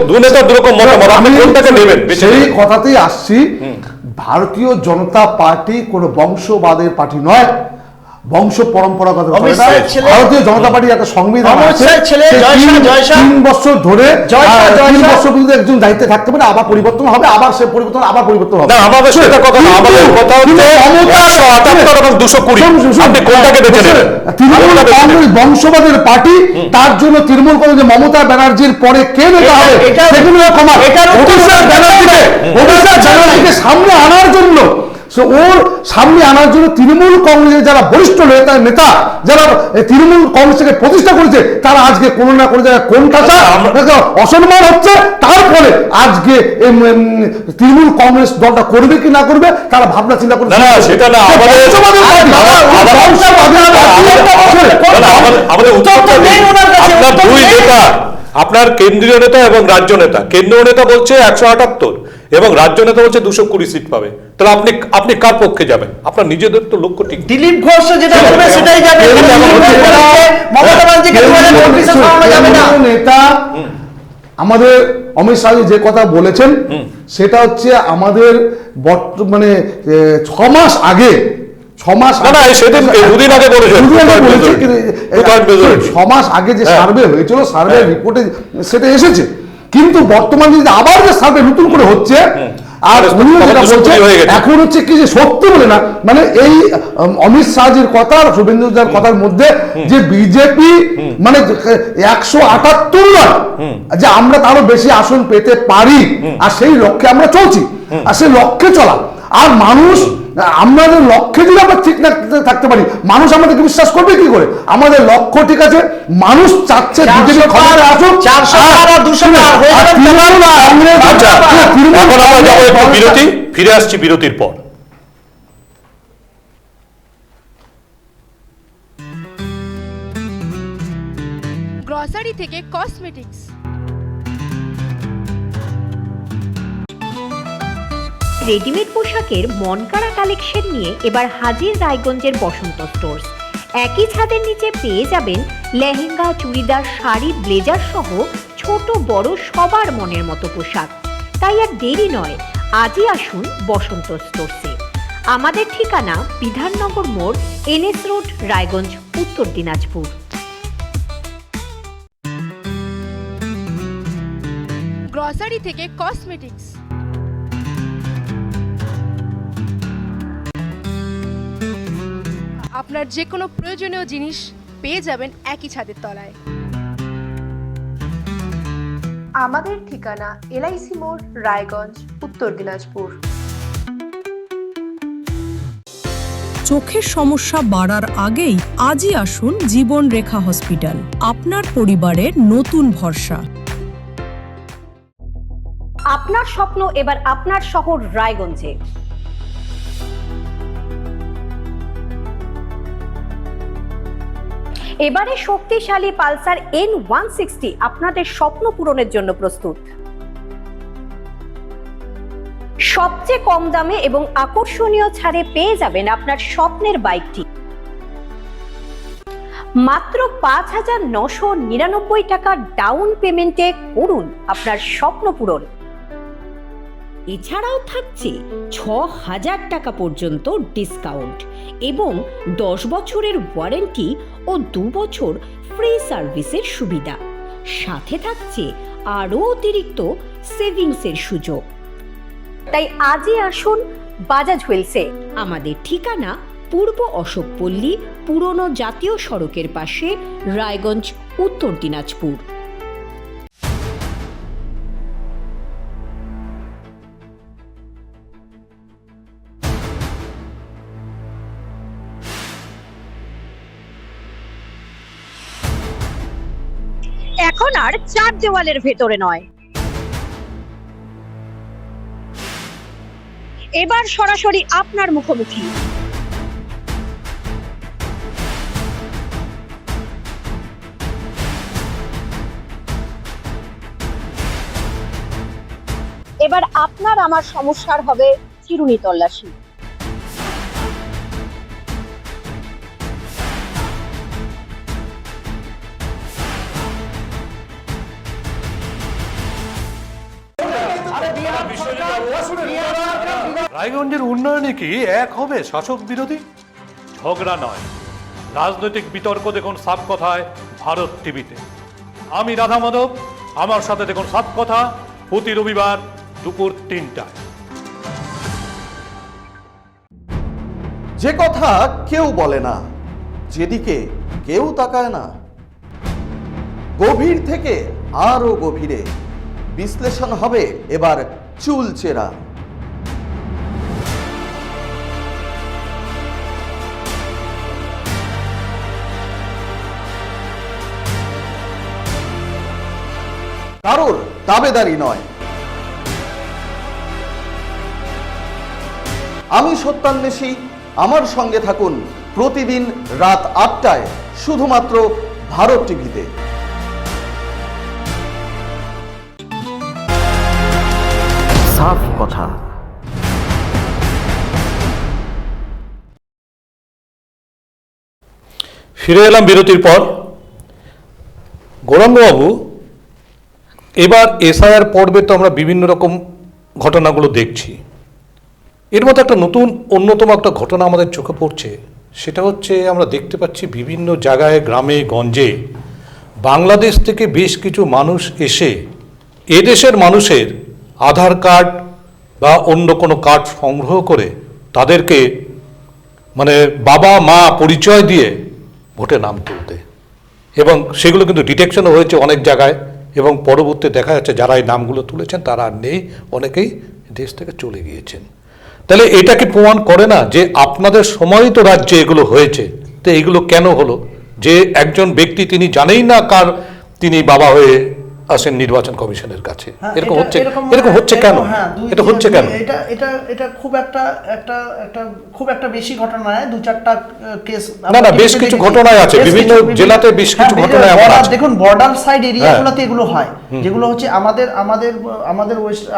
দুই নেতার দুরকম মতামত, আপনি কোনটাকে নেবেন? সেই কথাতেই আসছি। ভারতীয় জনতা পার্টি কোনো বংশবাদের পার্টি নয়, বংশ পরম্পরাগত অমিত শাহের ছেলে- ভারতীয় জনতা পার্টির একটা সংবিধান অমিত আছে। শাহের ছেলে সে জয়শাহ। 3 বছর ধরে জয়শাহ। 3 বছর পর্যন্ত একজন দায়িত্বে থাকতে পারে, আবার পরিবর্তন হবে, আবার সে পরিবর্তন, আবার পরিবর্তন হবে। না, আমাদের সেটা কথা না, আমাদের কথা হচ্ছে 178 এবং 220। আপনি কোনটাকে বেছে নেবেন? তৃণমূল কংগ্রেস বংশবাদের পার্টি, তার জন্য তৃণমূল কংগ্রেস মমতা ব্যানার্জির পরে কে নেতা হবে সেগুলো কমার, অভিষেক ব্যানার্জিকে সামনে আনার জন্য, ওর সামনে আনার জন্য তৃণমূল কংগ্রেসের যারা বরিষ্ঠ নেতা যারা তৃণমূল কংগ্রেসকে প্রতিষ্ঠা করেছে, তারা আজকে কোনো না কোনো জায়গায় কোন কাঁচা অসম্মান হচ্ছে। তারপরে আজকে তৃণমূল কংগ্রেস দলটা করবে কি না করবে তারা ভাবনা চিন্তা করছে। না, সেটা না, আমাদের উত্তরটা নেই। আপনার দুই নেতা, আপনার কেন্দ্রীয় নেতা এবং রাজ্য নেতা, কেন্দ্রীয় নেতা বলছে 178 এবং রাজ্য নেতা বলছে 220 সিট পাবে। তাহলে আপনি কার পক্ষে যাবেন? আপনার নিজেদের তো লক্ষ্য ঠিক। দিলীপ ঘোষ যেটা বলবে সেটাই যাবে। মমতা ব্যানার্জিকে 2024 খাওয়ানো যাবে না। নেতা আমাদের অমিত শাহ যে কথা বলেছেন সেটা হচ্ছে আমাদের বর্তমানে 6 মাস আগে, 6 মাস না, সেদিন দুদিন আগে বলেছেন, 6 মাস আগে যে সার্ভে হয়েছিল, সার্ভে রিপোর্টে সেটা এসেছে। কিন্তু বর্তমানে যদি আবার যে সার্ভে নতুন করে হচ্ছে, আর উনি যেটা বলছে এখন হচ্ছে কি যে সত্য বলে না, মানে এই অমিত শাহজির কথা আর শুভেন্দুর কথার মধ্যে যে বিজেপি মানে 178 নয়, যে আমরা তারও বেশি আসন পেতে পারি, আর সেই লক্ষ্যে আমরা চলছি, আর সেই লক্ষ্যে চলা। আর মানুষ, আমাদের লক্ষ্যে যদি আমরা ঠিক থাকতে পারি, মানুষ আমাদেরকে বিশ্বাস করবে কি করে? আমাদের লক্ষ্য ঠিক আছে, মানুষ চাচ্ছে বিজেপি ক্ষমতায় আসুক, 400 আর 200 হয়ে যাবে। আচ্ছা, এখন আমরা যাবো একটু বিরতি, ফিরে আসছি বিরতির পর। গ্রসারি থেকে কসমেটিক্স, রেডিমেড পোশাকের মনকাড়া কালেকশন নিয়ে এবার হাজির রায়গঞ্জের বসন্ত স্টোর্স। একই ছাদের নিচে পেয়ে যাবেন লেহেঙ্গা, চুড়িদার, শাড়ি, ব্লেজার সহ ছোট বড় সবার মনের মতো পোশাক। তাই আর দেরি নয়, আজই আসুন বসন্ত স্টোর্সে। আমাদের ঠিকানা বিধাননগর মোড়, NS রোড, রায়গঞ্জ, উত্তর দিনাজপুর। গ্রসারি থেকে কসমেটিক্স, আপনার যে কোনো প্রয়োজনীয় জিনিস পেয়ে যাবেন একই ছাদের তলায়। আমাদের ঠিকানা LIC মোড়, রায়গঞ্জ, উত্তর দিনাজপুর। চোখের সমস্যা বাড়ার আগেই আজই আসুন জীবন রেখা হসপিটাল, আপনার পরিবারের নতুন ভরসা। আপনার স্বপ্ন এবার আপনার শহর রায়গঞ্জে। এবারে শক্তিশালী পালসার N160 আপনাদের স্বপ্ন পূরণের জন্য প্রস্তুত। সবচেয়ে কম দামে এবং আকর্ষণীয় ছাড়ে পেয়ে যাবেন আপনার স্বপ্নের বাইকটি। মাত্র 5,999 টাকা ডাউন পেমেন্টে করুন আপনার স্বপ্ন পূরণ। এছাড়াও থাকছে 6,000 টাকা পর্যন্ত ডিসকাউন্ট এবং 10 বছরের ওয়ারেন্টি ও 2 বছর ফ্রি সার্ভিসের সুবিধা। সাথে থাকছে আরও অতিরিক্ত সেভিংসের সুযোগ। তাই আজই আসুন বাজাজ হুইলসে। আমাদের ঠিকানা পূর্ব অশোকপল্লী, পুরনো জাতীয় সড়কের পাশে, রায়গঞ্জ, উত্তর দিনাজপুর। এখন আর 4 দেওয়ালের ভেতরে নয়, এবার সরাসরি আপনার মুখোমুখি। এবার আপনার আমার সমস্যার হবে চিরুনি তল্লাশি। রায়গঞ্জের উন্নয়নে কি এক হবে শাসক বিরোধী? ঝগড়া নয়, রাজনৈতিক বিতর্ক দেখুন সাফ কথায় ভারত টিভিতে। আমি রাধা মাধব, আমার সাথে দেখুন সাফ কথা প্রতি রবিবার দুপুর 3টায়। যে কথা কেউ বলে না, যেদিকে কেউ তাকায় না, গভীর থেকে আরো গভীরে বিশ্লেষণ হবে এবার চুলচেরা। কারোর দাবেদারি নয়। আমি সত্যান্বেষী, আমার সঙ্গে থাকুন প্রতিদিন রাত 8টায় শুধুমাত্র ভারত টিভিতে। সাফ কথা। ফিরে এলাম বিরতির পর। গৌরাঙ্গবাবু, এবার এসআইআর পর্বে তো আমরা বিভিন্ন রকম ঘটনাগুলো দেখছি। এর মধ্যে একটা নতুন অন্যতম একটা ঘটনা আমাদের চোখে পড়ছে, সেটা হচ্ছে আমরা দেখতে পাচ্ছি বিভিন্ন জায়গায় গ্রামে গঞ্জে বাংলাদেশ থেকে বেশ কিছু মানুষ এসে এদেশের মানুষের আধার কার্ড বা অন্য কোনো কার্ড সংগ্রহ করে তাদেরকে মানে বাবা মা পরিচয় দিয়ে ভোটে নাম তুলতে, এবং সেগুলো কিন্তু ডিটেকশনও হয়েছে অনেক জায়গায়, এবং পরবর্তীতে দেখা যাচ্ছে যারা এই নামগুলো তুলেছেন তারা আর নেই, অনেকেই দেশ থেকে চলে গিয়েছেন। তাহলে এটা কি প্রমাণ করে না যে আপনাদের সময়ই তো রাজ্যে এগুলো হয়েছে? তো এগুলো কেন হলো যে একজন ব্যক্তি তিনি জানেই না কার তিনি বাবা হয়ে আসেন নির্বাচন কমিশনের কাছে? এরকম হচ্ছে কেন? এটা হচ্ছে কেন? এটা খুব একটা বেশি ঘটনা নয়, 2-4টা কেস না বেশ কিছু ঘটনায় আছে, বিভিন্ন জেলাতে বেশ কিছু ঘটনায় আছে। দেখুন বর্ডার সাইড এরিয়াগুলোতে এগুলো হয়, যেগুলো হচ্ছে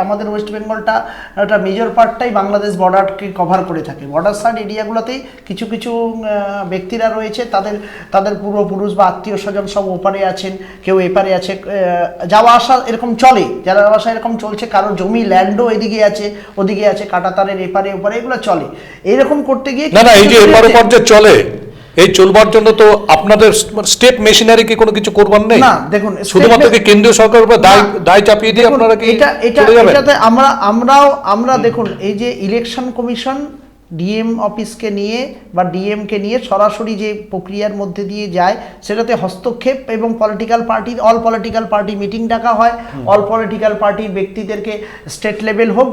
আমাদের ওয়েস্ট বেঙ্গলটা একটা মেজর পার্টটাই বাংলাদেশ বর্ডারকে কভার করে থাকে। বর্ডার সাইড এরিয়াগুলোতেই কিছু কিছু ব্যক্তিরা রয়েছে, তাদের পূর্বপুরুষ বা আত্মীয় স্বজন সব ওপারে আছেন, কেউ এপারে আছে, যাওয়া আসা এরকম চলে, যাওয়া আসা এরকম চলছে, কারো জমি ল্যান্ডও এদিকে আছে ওদিকে আছে, কাঁটাতারের এপারে ওপারে এগুলো চলে। এইরকম করতে গিয়ে না এই যে এপার ওপার যে চলে, এই চলবার জন্য তো আপনাদের স্টেট মেশিনারি কি কোনো কিছু করবার নেই? না দেখুন, শুধুমাত্র কি কেন্দ্রীয় সরকারের উপর দায় চাপিয়ে দিয়ে আপনারা কি চলে যাবেন? এটাতে আমরা দেখুন, এই যে ইলেকশন কমিশন ডিএম অফিসকে নিয়ে বা ডিএমকে নিয়ে সরাসরি যে প্রক্রিয়ার মধ্যে দিয়ে যায়, সেটাতে হস্তক্ষেপ এবং অল পলিটিক্যাল পার্টি মিটিং ডাকা হয়, অল পলিটিক্যাল পার্টির ব্যক্তিদেরকে স্টেট লেভেল হোক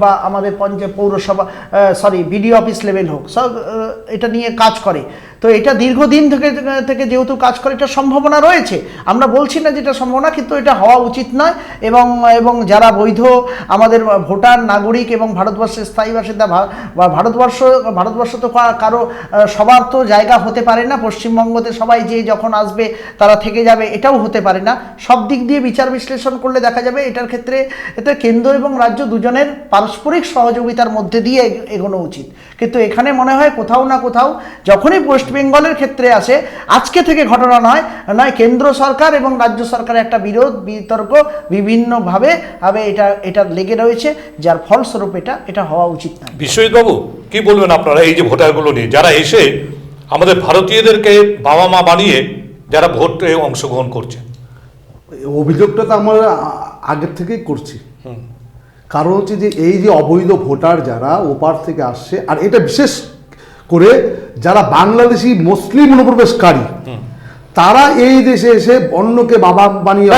বা আমাদের পৌরসভা বিডিও অফিস লেভেল হোক, সব এটা নিয়ে কাজ করে। তো এটা দীর্ঘদিন থেকে যেহেতু কাজ করে, এটা সম্ভাবনা রয়েছে, আমরা বলছি না যেটা সম্ভাবনা, কিন্তু এটা হওয়া উচিত নয়। এবং যারা বৈধ আমাদের ভোটার নাগরিক এবং ভারতবর্ষের স্থায়ী বাসিন্দা বা ভারতবর্ষ তো কারো সবার তো জায়গা হতে পারে না, পশ্চিমবঙ্গতে সবাই যে যখন আসবে তারা থেকে যাবে এটাও হতে পারে না। সব দিক দিয়ে বিচার বিশ্লেষণ করলে দেখা যাবে এটার ক্ষেত্রে এতে কেন্দ্র এবং রাজ্য দুজনের পারস্পরিক সহযোগিতার মধ্যে দিয়ে এগোনো উচিত। কিন্তু এখানে মনে হয় কোথাও না কোথাও যখনই ওয়েস্ট বেঙ্গলের ক্ষেত্রে আসে, আজকে থেকে ঘটনা নয়, কেন্দ্র সরকার এবং রাজ্য সরকারের একটা বিতর্ক বিভিন্নভাবে এটা লেগে রয়েছে, যার ফলস্বরূপ এটা হওয়া উচিত নয়। বিশ্বজিৎবাবু, কি বলবেন আপনারা এই যে ভোটারগুলো নিয়ে, যারা এসে আমাদের ভারতীয়দেরকে বাবা মা বানিয়ে যারা ভোটে অংশগ্রহণ করছে? অভিযোগটা তো আমরা আগের থেকেই করছি। কারণ হচ্ছে যে এই যে অবৈধ ভোটার যারা ওপার থেকে আসছে, আর এটা বিশেষ করে যারা বাংলাদেশি মুসলিম অনুপ্রবেশকারী, তারা এই দেশে এসে অন্যকে বাবা বানিয়ে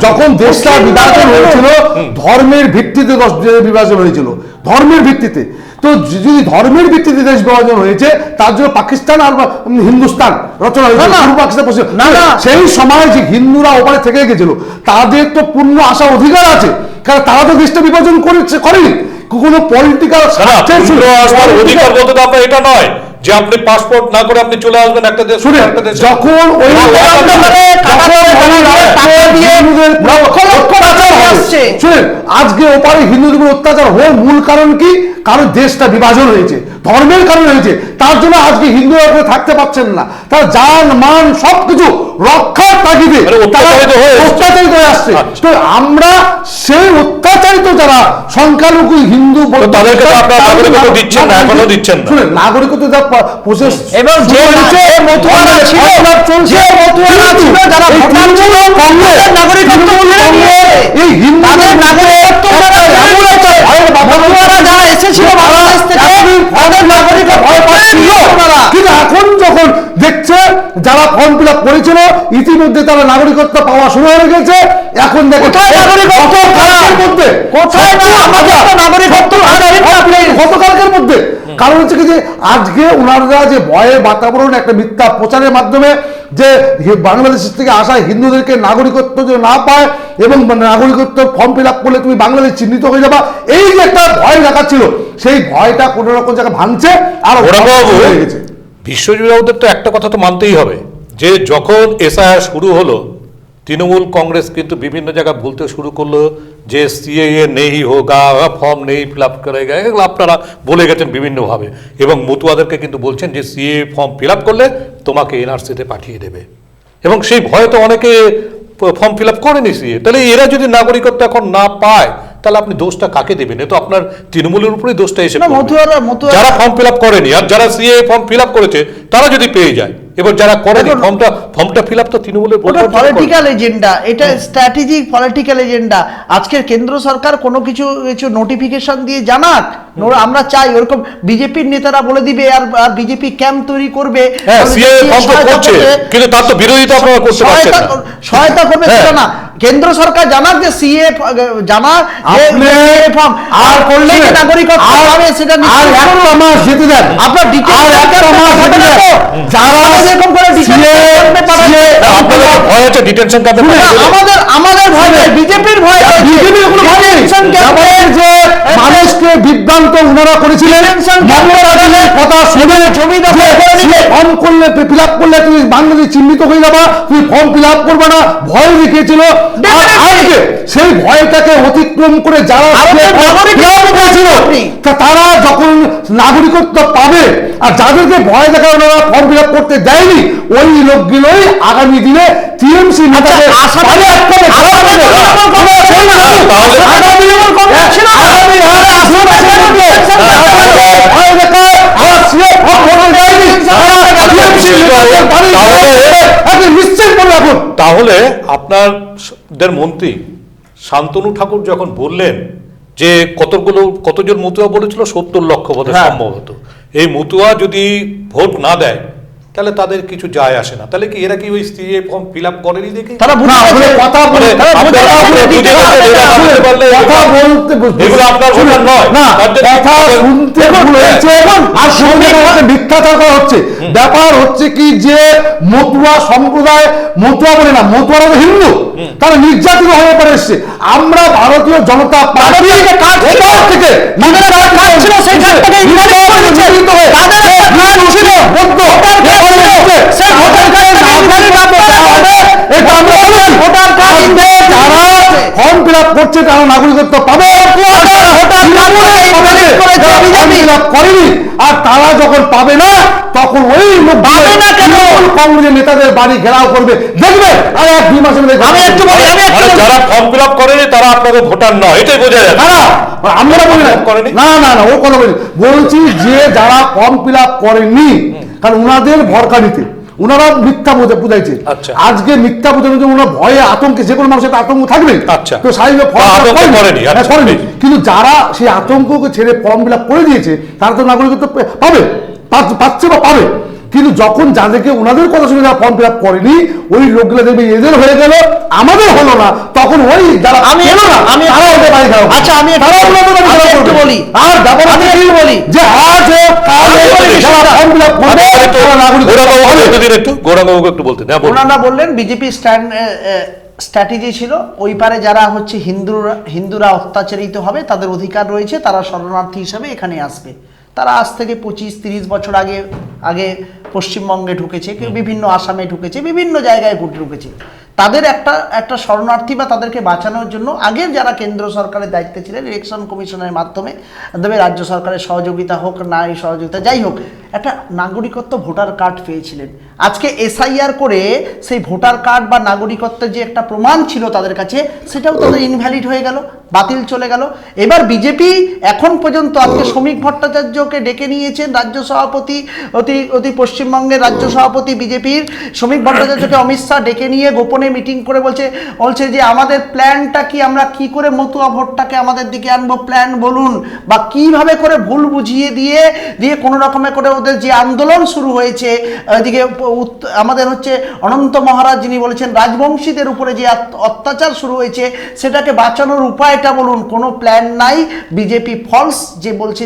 যখন দেশটা বিভাজন হয়েছিল ধর্মের ভিত্তিতে বিভাজন হয়েছিল, ধর্মের ভিত্তিতে। তো যদি ধর্মের ভিত্তিতে দেশ বিভাজন হয়েছে, তার জন্য পাকিস্তান আর হিন্দুস্তান রচনা হয়েছিল। সেই সময় যে হিন্দুরা ওপারে থেকে গেছিল, তাদের তো পূর্ণ আশা অধিকার আছে, কারণ তারা তো দেশটা বিভাজন করেনি। কোনো পলিটিক্যাল অধিকার বলতে আপনার এটা নয় যে আপনি পাসপোর্ট না করে আপনি চলে আসবেন একটা দেশ শুনে একটা দেশে। যখন ওই শুনেন আজকে ওপারে হিন্দুদের উপর অত্যাচার হওয়ার মূল কারণ কি? কারণ দেশটা বিভাজন হয়েছে, ধর্মের কারণে হয়েছে, তার জন্য আজকে হিন্দুরা ওখানে থাকতে পারছেন না। তার জান মান সবকিছু রক্ষার তাগিদে অত্যাচারিত হয়ে আসছে। তো আমরা সেই অত্যাচারিত যারা সংখ্যালঘু হিন্দু তাদেরকে তো আপনারা নাগরিকত্ব দিচ্ছেন না, এখনো দিচ্ছেন না। শুনেন নাগরিকত্ব যা প্রসেস এবং যে মতুয়ারা ছিল চলছে, মতুয়ারা ছিল যারা ভোটার ছিল কংগ্রেস নাগরিকত্ব এই হিন্দুদের নাগরিকত্ব মতুয়ারা যারা এসেছিল বাংলাদেশ থেকে তাদের নাগরিকত্ব ভয় পাচ্ছিল। কিন্তু এখন যখন দেখছে যারা ফর্ম ফিল আপ করেছিল ইতিমধ্যে তারা নাগরিকত্ব পাওয়া শুরু হয়ে গেছে, এখন দেখে নাগরিকত্ব মধ্যে কোথায় না আমাদের তো নাগরিকত্ব গতকালকের মধ্যে। কারণ হচ্ছে কি যে আজকে ওনারা যে ভয়ের বাতাবরণ একটা মিথ্যা প্রচারের মাধ্যমে যে বাংলাদেশ থেকে আসা হিন্দুদেরকে নাগরিকত্ব যদি না পায় এবং নাগরিকত্ব ফর্ম ফিল আপ করলে তুমি বাংলাদেশ চিহ্নিত হয়ে যাবা, এই যে একটা ভয় দেখাচ্ছিল সেই ভয়টা কোনো রকম জায়গায় ভাঙছে আর হয়ে গেছে। বিশ্বজিৎবাবুদের তো একটা কথা তো মানতেই হবে যে যখন এসআইআর শুরু হলো তৃণমূল কংগ্রেস কিন্তু বিভিন্ন জায়গায় বলতে শুরু করলো যে সিএএ নেই হোগা, ফর্ম নেই ফিল আপ করেগা, এগুলো আপনারা বলে গেছেন বিভিন্নভাবে, এবং মতুয়াদেরকে কিন্তু বলছেন যে সিএএ ফর্ম ফিল আপ করলে তোমাকে এনআরসিতে পাঠিয়ে দেবে, এবং সেই ভয়ে তো অনেকে ফর্ম ফিল আপ করেনি সিএ। তাহলে এরা যদি নাগরিকত্ব এখন না পায় তাহলে আপনি দোষটা কাকে দেবেন? এ তো আপনার তৃণমূলের উপরেই দোষটা এসে পড়বে। যারা ফর্ম ফিল আপ করেনি আর যারা সিএ ফর্ম ফিল আপ করেছে তারা যদি পেয়ে যায়, এবার যারা করেনি ফর্মটা ফিল আপ তো তৃণমূলের পলিটিক্যাল এজেন্ডা, এটা স্ট্র্যাটেজিক পলিটিক্যাল এজেন্ডা। আজকের কেন্দ্র সরকার কোনো কিছু নোটিফিকেশন দিয়ে জানাক, আমরা চাই ওরকম বিজেপির নেতারা বলে দিবে আর বিজেপি ক্যাম্প তৈরি করবে, কিন্তু তার তো বিরোধিতা আপনারা করতে পারছেন না, সহায়তা করবে সেটা না। কেন্দ্র সরকার জানাক যে সিএ জানাক আর করলে নাগরিকত্ব পাবে, সেটা আর একটা মাস যেতে দেন, আপনার ডিটেইলস যারা এরকম করে ডিটেনশন ক্যাম্পে আমাদের ভয় নেই, বিজেপির ভয় যে মানুষকে বিভ্রান্ত ওনারা করেছিলেন কথা শুনে ছবি ফর্ম করলে ফিল আপ করলে তুমি বাংলাদেশ চিহ্নিত হয়ে যাবা, তুমি ফর্ম ফিল আপ করবে না, ভয় দেখিয়েছিল। আজকে সেই ভয়টাকে অতিক্রম করে যারা তারা যখন নাগরিকত্ব পাবে আর যাদেরকে ভয় দেখা ওনারা ফর্ম ফিল আপ করতে দেয়নি, ওই লোকগুলোই আগামী দিনে টিএমসি নেতাদের তাহলে আপনাদের মন্ত্রী শান্তনু ঠাকুর যখন বললেন যে কতজন মতুয়া বলেছিল 70 লক্ষ বোধ সম্ভবত, এই মতুয়া যদি ভোট না দেয় তাহলে তাদের কিছু যায় আসে না, তাহলে কি এরা কি ওই সিএ ফর্ম ফিল আপ করেনি দেখে তারা কথা হচ্ছে। ব্যাপার হচ্ছে কি যে মতুয়া সম্প্রদায়, মতুয়া বলে না, মতুয়ারা তো হিন্দু, তারা নির্যাতিত হয়ে পড়ে এসছে। আমরা ভারতীয় জনতা পার্টি থেকে ফর্ম ফিল আপ করছে তারা নাগরিকত্ব পাবে, করেনি আর তারা যখন পাবে না তখন ওই লোক কংগ্রেসের নেতাদের বাড়ি ঘেরাও করবে, দেখবে আর 1-2 মাসের মধ্যে। যারা ফর্ম ফিল আপ করেনি তারা আপনাদের ভোটার নয়, এটাই বোঝা যায়। আমরা বলি না না না ও কথা বলছি যে যারা ফর্ম ফিল আপ করেনি, কারণ ওনাদের ভরকারিতে ওনারা মিথ্যা বুঝাইছে। আজকে মিথ্যা বোঝানোর জন্য ওনারা ভয়ে আতঙ্কে, যে কোনো মানুষের আতঙ্ক থাকবে, তো স্বাভাবিক করেনি। কিন্তু যারা সেই আতঙ্ককে ছেড়ে ফর্ম ফিল আপ করে দিয়েছে তারা তো নাগরিকত্ব পাচ্ছে বা পাবে। কিন্তু যখন যাদেরকে ওনাদের কথা শুনে যারা ফর্ম ফিল আপ করেনি ওই লোকগুলো দেখবে এদের হয়ে গেল, আমাদের হলো না, তখন ওই যারা আমি তারা ওদের বাড়ি খারাপ। আচ্ছা আমি একটু বলি আর ব্যাপার আমি একটু বলি যে আজ যারা ফর্ম ফিল আপ করবে তারা নাগরিক একটু বলতে ওনারা বললেন বিজেপি স্ট্র্যাটেজি ছিল ওই পারে যারা হিন্দুরা অত্যাচারিত হবে তাদের অধিকার রয়েছে, তারা শরণার্থী হিসাবে এখানে আসবে। তারা আজ থেকে 25-30 বছর আগে আগে পশ্চিমবঙ্গে ঢুকেছে, কেউ বিভিন্ন আসামে ঢুকেছে, বিভিন্ন জায়গায় ঢুকেছে। তাদের একটা শরণার্থী বা তাদেরকে বাঁচানোর জন্য আগের যারা কেন্দ্র সরকারের দায়িত্বে ছিলেন, ইলেকশন কমিশনের মাধ্যমে রাজ্য সরকারের সহযোগিতা হোক না এই সহযোগিতা যাই হোক, একটা নাগরিকত্ব ভোটার কার্ড পেয়েছিলেন। আজকে এসআইআর করে সেই ভোটার কার্ড বা নাগরিকত্বের যে একটা প্রমাণ ছিল তাদের কাছে, সেটাও তাদের ইনভ্যালিড হয়ে গেল, বাতিল চলে গেল। এবার বিজেপি এখন পর্যন্ত আজকে শ্রমিক ভট্টাচার্যকে ডেকে নিয়েছেন রাজ্য সভাপতি, অতি পশ্চিমবঙ্গের রাজ্য সভাপতি বিজেপির শ্রমিক ভট্টাচার্যকে অমিত শাহ ডেকে নিয়ে গোপনে মিটিং করে বলছে যে আমাদের প্ল্যানটা কি, আমরা কি করে মতুয়া ভোটটাকে আমাদের দিকে আনবো, প্ল্যান বলুন, বা কিভাবে করে ভুল বুঝিয়ে দিয়ে কোনো রকমে করে ওদের যে আন্দোলন শুরু হয়েছে, এদিকে আমাদের হচ্ছে অনন্ত মহারাজ যিনি বলেছেন রাজবংশীদের উপরে যে অত্যাচার শুরু হয়েছে সেটাকে বাঁচানোর উপায়টা বলুন। কোনো প্ল্যান নাই। বিজেপি ফলস যে বলছে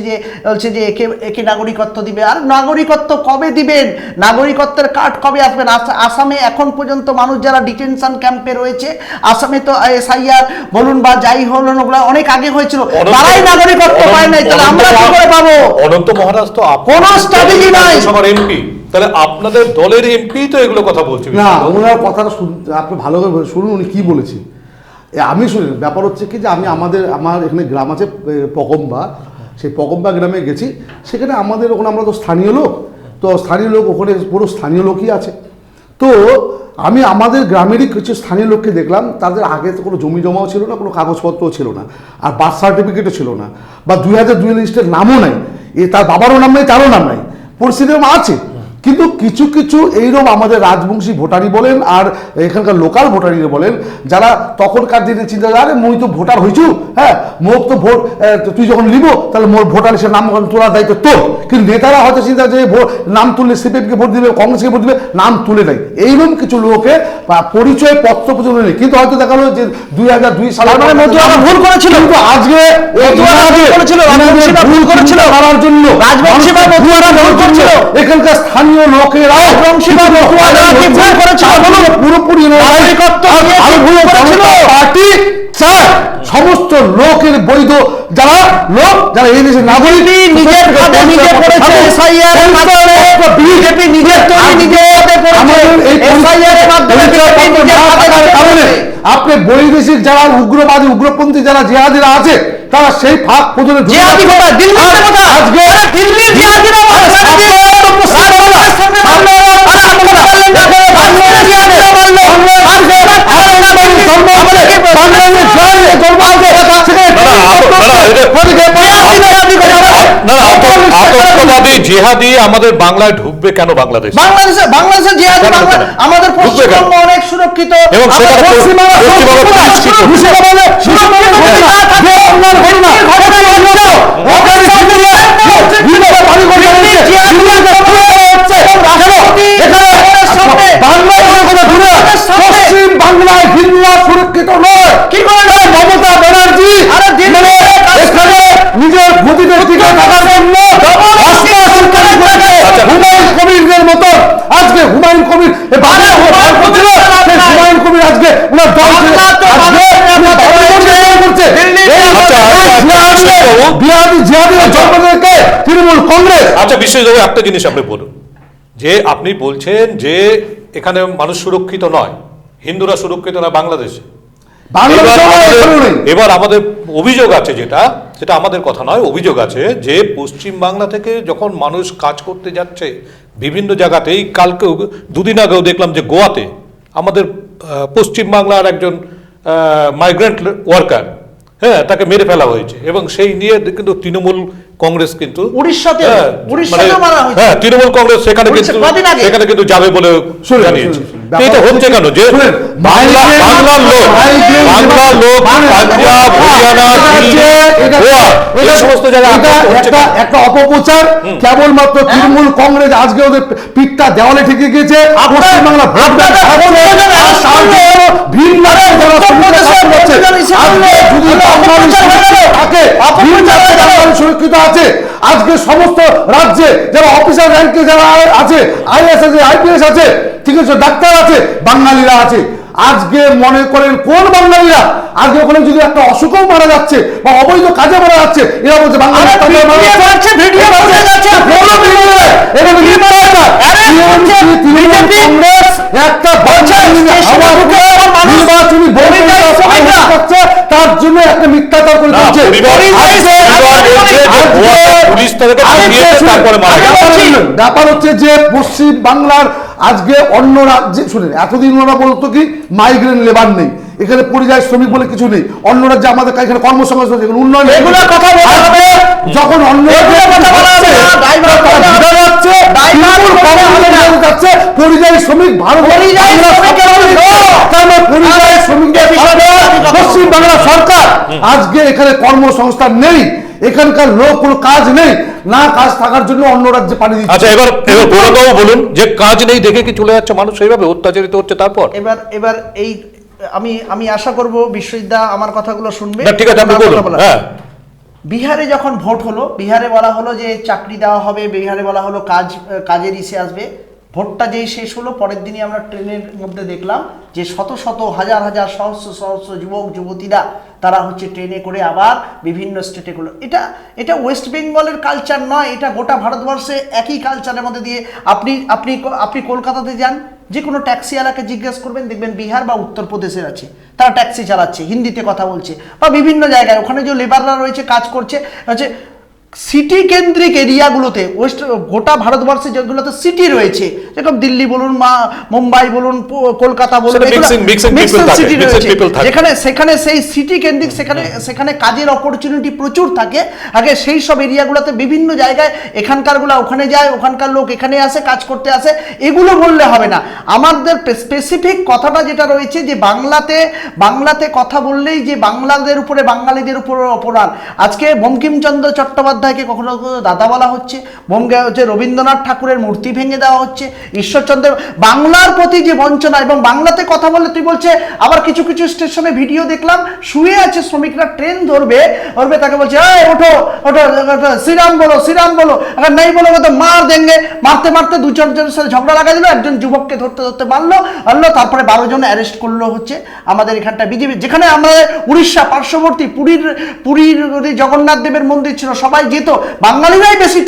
যে একে নাগরিকত্ব দিবে। আর নাগরিকত্ব কবে দিবেন? নাগরিকত্বের কার্ড কবে আসবেন? আসামে এখন পর্যন্ত মানুষ যারা ডিটেনশন ক্যাম্পে রয়েছে, আসামে তো এসআইআর বলুন বা যাই হলো ওগুলো অনেক আগে হয়েছিল, তারাই নাগরিকত্ব পায় নাই, তাহলে আমরা কি করে পাবো? অনন্ত মহারাজ তো কোনো স্ট্র্যাটেজি নাই। এমপি, তাহলে আপনাদের দলের এমপি তো এগুলো কথা বলছে না, ওনার কথাটা আপনি ভালো করে শুনুন উনি কি বলেছেন। আমি শুনি, ব্যাপার হচ্ছে কি যে আমার এখানে গ্রাম আছে পকম্বা, সেই পকম্বা গ্রামে গেছি, সেখানে আমরা তো স্থানীয় লোক, ওখানে পুরো স্থানীয় লোকই আছে। তো আমি আমাদের গ্রামেরই কিছু স্থানীয় লোককে দেখলাম, তাদের আগে তো কোনো জমি জমাও ছিল না, কোনো কাগজপত্রও ছিল না, আর বার্থ সার্টিফিকেটও ছিল না, বা 2002 লিস্টের নামও নাই, তার বাবারও নাম নাই, তারও নাম নাই, পরিস্থিতি আছে। কিন্তু কিছু কিছু এইরকম আমাদের রাজবংশী ভোটারই বলেন আর এখানকার লোকাল ভোটারই বলেন, যারা তখনকার দিনে চিন্তা করে আরে মই তো ভোটার হয়েছু, হ্যাঁ মোক তো ভোট তুই যখন নিব তাহলে মোর ভোটার লিস্টের নাম তোলার দায়িত্ব তোর। কিন্তু নেতারা হয়তো চিন্তা যে নাম তুললে সিপিএমকে ভোট দিবে, কংগ্রেসকে ভোট দিবে, নাম তুলে নেয়। এইরকম কিছু লোকে পরিচয় পত্র পর্যন্ত নেই, কিন্তু হয়তো দেখা গেলো যে 2002 সালে ভুল করেছিল, কিন্তু আজকে করার জন্য এখানকার স্থানীয় লোকেরা পুরোপুরি পার্টি সমস্ত লোকের বৈধ যারা এই দেশের নাগরিক নিজের কারণে আপনি বৈদেশিক যারা উগ্রপন্থী যারা জিহাদিরা আছে তারা সেই ফাঁক পর্যন্ত আতঙ্কবাদী জিহাদি আমাদের বাংলায় ঢুকবে কেন? বাংলাদেশে জিহাদি আমাদের পশ্চিমবঙ্গ অনেক সুরক্ষিত এবং বাংলায় হিন্দুরা সুরক্ষিত নয়। কি করে মমতা ব্যানার্জি নিজের গতিদের দিকে থাকার জন্য হুমায়ুন কবিরের মতো আজকে হুমায়ুন কবির আজকে তৃণমূল কংগ্রেস। আচ্ছা, বিশেষভাবে একটা জিনিস আপনি বলুন যে আপনি বলছেন যে এখানে মানুষ সুরক্ষিত নয়, হিন্দুরা সুরক্ষিত নয় বাংলাদেশে। এবার আমাদের অভিযোগ আছে, যেটা আমাদের কথা নয়, অভিযোগ আছে যে পশ্চিম বাংলা থেকে যখন মানুষ কাজ করতে যাচ্ছে বিভিন্ন জায়গাতে, এই কালকেও 2 দিন আগেও দেখলাম যে গোয়াতে আমাদের পশ্চিম বাংলার একজন মাইগ্রেন্ট ওয়ার্কার, হ্যাঁ, তাকে মেরে ফেলা হয়েছে, এবং সেই নিয়ে কিন্তু তৃণমূল কংগ্রেস কিন্তু উড়িষ্যাতে তৃণমূল কংগ্রেস সেখানে কিন্তু যাবে বলে জানিয়েছে। এটা হচ্ছে কেন যে বাংলার লোক পাঞ্জাব, হরিয়ানা, গোয়া এই সমস্ত জায়গায় একটা অপপ্রচার, কেবলমাত্র তৃণমূল কংগ্রেস আজকে ওদের পিঠটা দেওয়ালে ঠেকে গিয়েছে। পশ্চিমবাংলা সুরক্ষিত আছে। আজকে সমস্ত রাজ্যে যারা অফিসার র্যাঙ্কে যারা আছে, আইএস আছে, আইপিএস আছে, ঠিক আছে, ডাক্তার আছে, বাঙালিরা আছে। আজকে মনে করেন কোন বাঙালিরা আজকে ওখানে যদি একটা অসুখও মারা যাচ্ছে বা অবৈধ কাজে মারা যাচ্ছে, এরা বলছে বাঙালি তার জন্য একটা মিথ্যাচার করে চলছে। ব্যাপার হচ্ছে যে পশ্চিম বাংলার আজকে অন্য রাজ্যে শুনেন, এতদিন ওরা বলতো কি মাইগ্রেন লেবার নেই, এখানে পরিযায়ী শ্রমিক বলে কিছু নেই, অন্য রাজ্যে আমাদের এখানে কর্মসংস্থান উন্নয়ন, এগুলো কথা বলতে যখন অন্য যাচ্ছে পরিযায়ী শ্রমিক ভারত পশ্চিম বাংলা সরকার আজকে এখানে কর্মসংস্থান নেই, এখানকার লোক কোনো কাজ নেই, না কাজ থাকার জন্য অন্য রাজ্যে পানি দিচ্ছে। আচ্ছা, এবার বলুন যে কাজ নেই দেখে কি চলে যাচ্ছে মানুষ, এইভাবে অত্যাচারিত হচ্ছে। তারপর এবার এই আমি আশা করব বিশ্বজিৎদা আমার কথাগুলো শুনবে। ঠিক আছে, আপনি বলুন। হ্যাঁ, বিহারে যখন ভোট হলো, বিহারে বলা হলো যে চাকরি দেওয়া হবে, বিহারে বলা হলো কাজের ইসে আসবে। ভোটটা যেই শেষ হলো পরের দিনই আমরা ট্রেনের মধ্যে দেখলাম যে শত শত হাজার হাজার সহস্র সহস্র যুবক যুবতীরা তারা হচ্ছে ট্রেনে করে আবার বিভিন্ন স্টেটে গুলো। এটা ওয়েস্ট বেঙ্গলের কালচার নয়, এটা গোটা ভারতবর্ষে একই কালচারের মধ্যে দিয়ে আপনি কলকাতাতে যান, যে কোনো ট্যাক্সিওয়ালাকে জিজ্ঞেস করবেন, দেখবেন বিহার বা উত্তরপ্রদেশের আছে, তারা ট্যাক্সি চালাচ্ছে, হিন্দিতে কথা বলছে, বা বিভিন্ন জায়গায় ওখানে যে লেবাররা রয়েছে কাজ করছে হচ্ছে সিটি কেন্দ্রিক এরিয়াগুলোতে। গোটা ভারতবর্ষে যেগুলোতে সিটি রয়েছে, যেরকম দিল্লি বলুন, মুম্বাই বলুন, কলকাতা বলুন, সিটি রয়েছে, সেখানে সেই সিটি কেন্দ্রিক সেখানে কাজের অপরচুনিটি প্রচুর থাকে। আগে সেই সব এরিয়াগুলোতে বিভিন্ন জায়গায় এখানকারগুলো ওখানে যায়, ওখানকার লোক এখানে আসে, কাজ করতে আসে, এগুলো বললে হবে না। আমাদের স্পেসিফিক কথাটা যেটা রয়েছে যে বাংলাতে কথা বললেই যে বাংলাদের উপরে বাঙালিদের উপরে অপরাধ। আজকে বঙ্কিমচন্দ্র চট্টোপাধ্যায়কে কখনো দাদা বলা হচ্ছে, রবীন্দ্রনাথ ঠাকুরের মূর্তি ভেঙে দেওয়া হচ্ছে, ঈশ্বরচন্দ্র, বাংলার প্রতি যে বঞ্চনা। এবং বাংলাতে কথা বললে তুই বলছে, আবার কিছু কিছু স্টেশনে ভিডিও দেখলাম, শুয়ে আছে শ্রমিকরা, ট্রেন ধরবে তাকে বলছে ওঠো ওঠো, শ্রীরাম বলো শ্রীরাম বলো, अगर नहीं बोलोगे तो मार देंगे। মারতে মারতে দু চারজনের সাথে ঝগড়া লাগা দিল, একজন যুবককে ধরতে মারলো, তারপরে 12 জন অ্যারেস্ট করলো হচ্ছে আমাদের এখানটা বিজেপি। যেখানে আমাদের উড়িষ্যা পার্শ্ববর্তী পুরীর জগন্নাথ দেবের মন্দির ছিল, সবাই যেত, বাঙালিরাই বেশি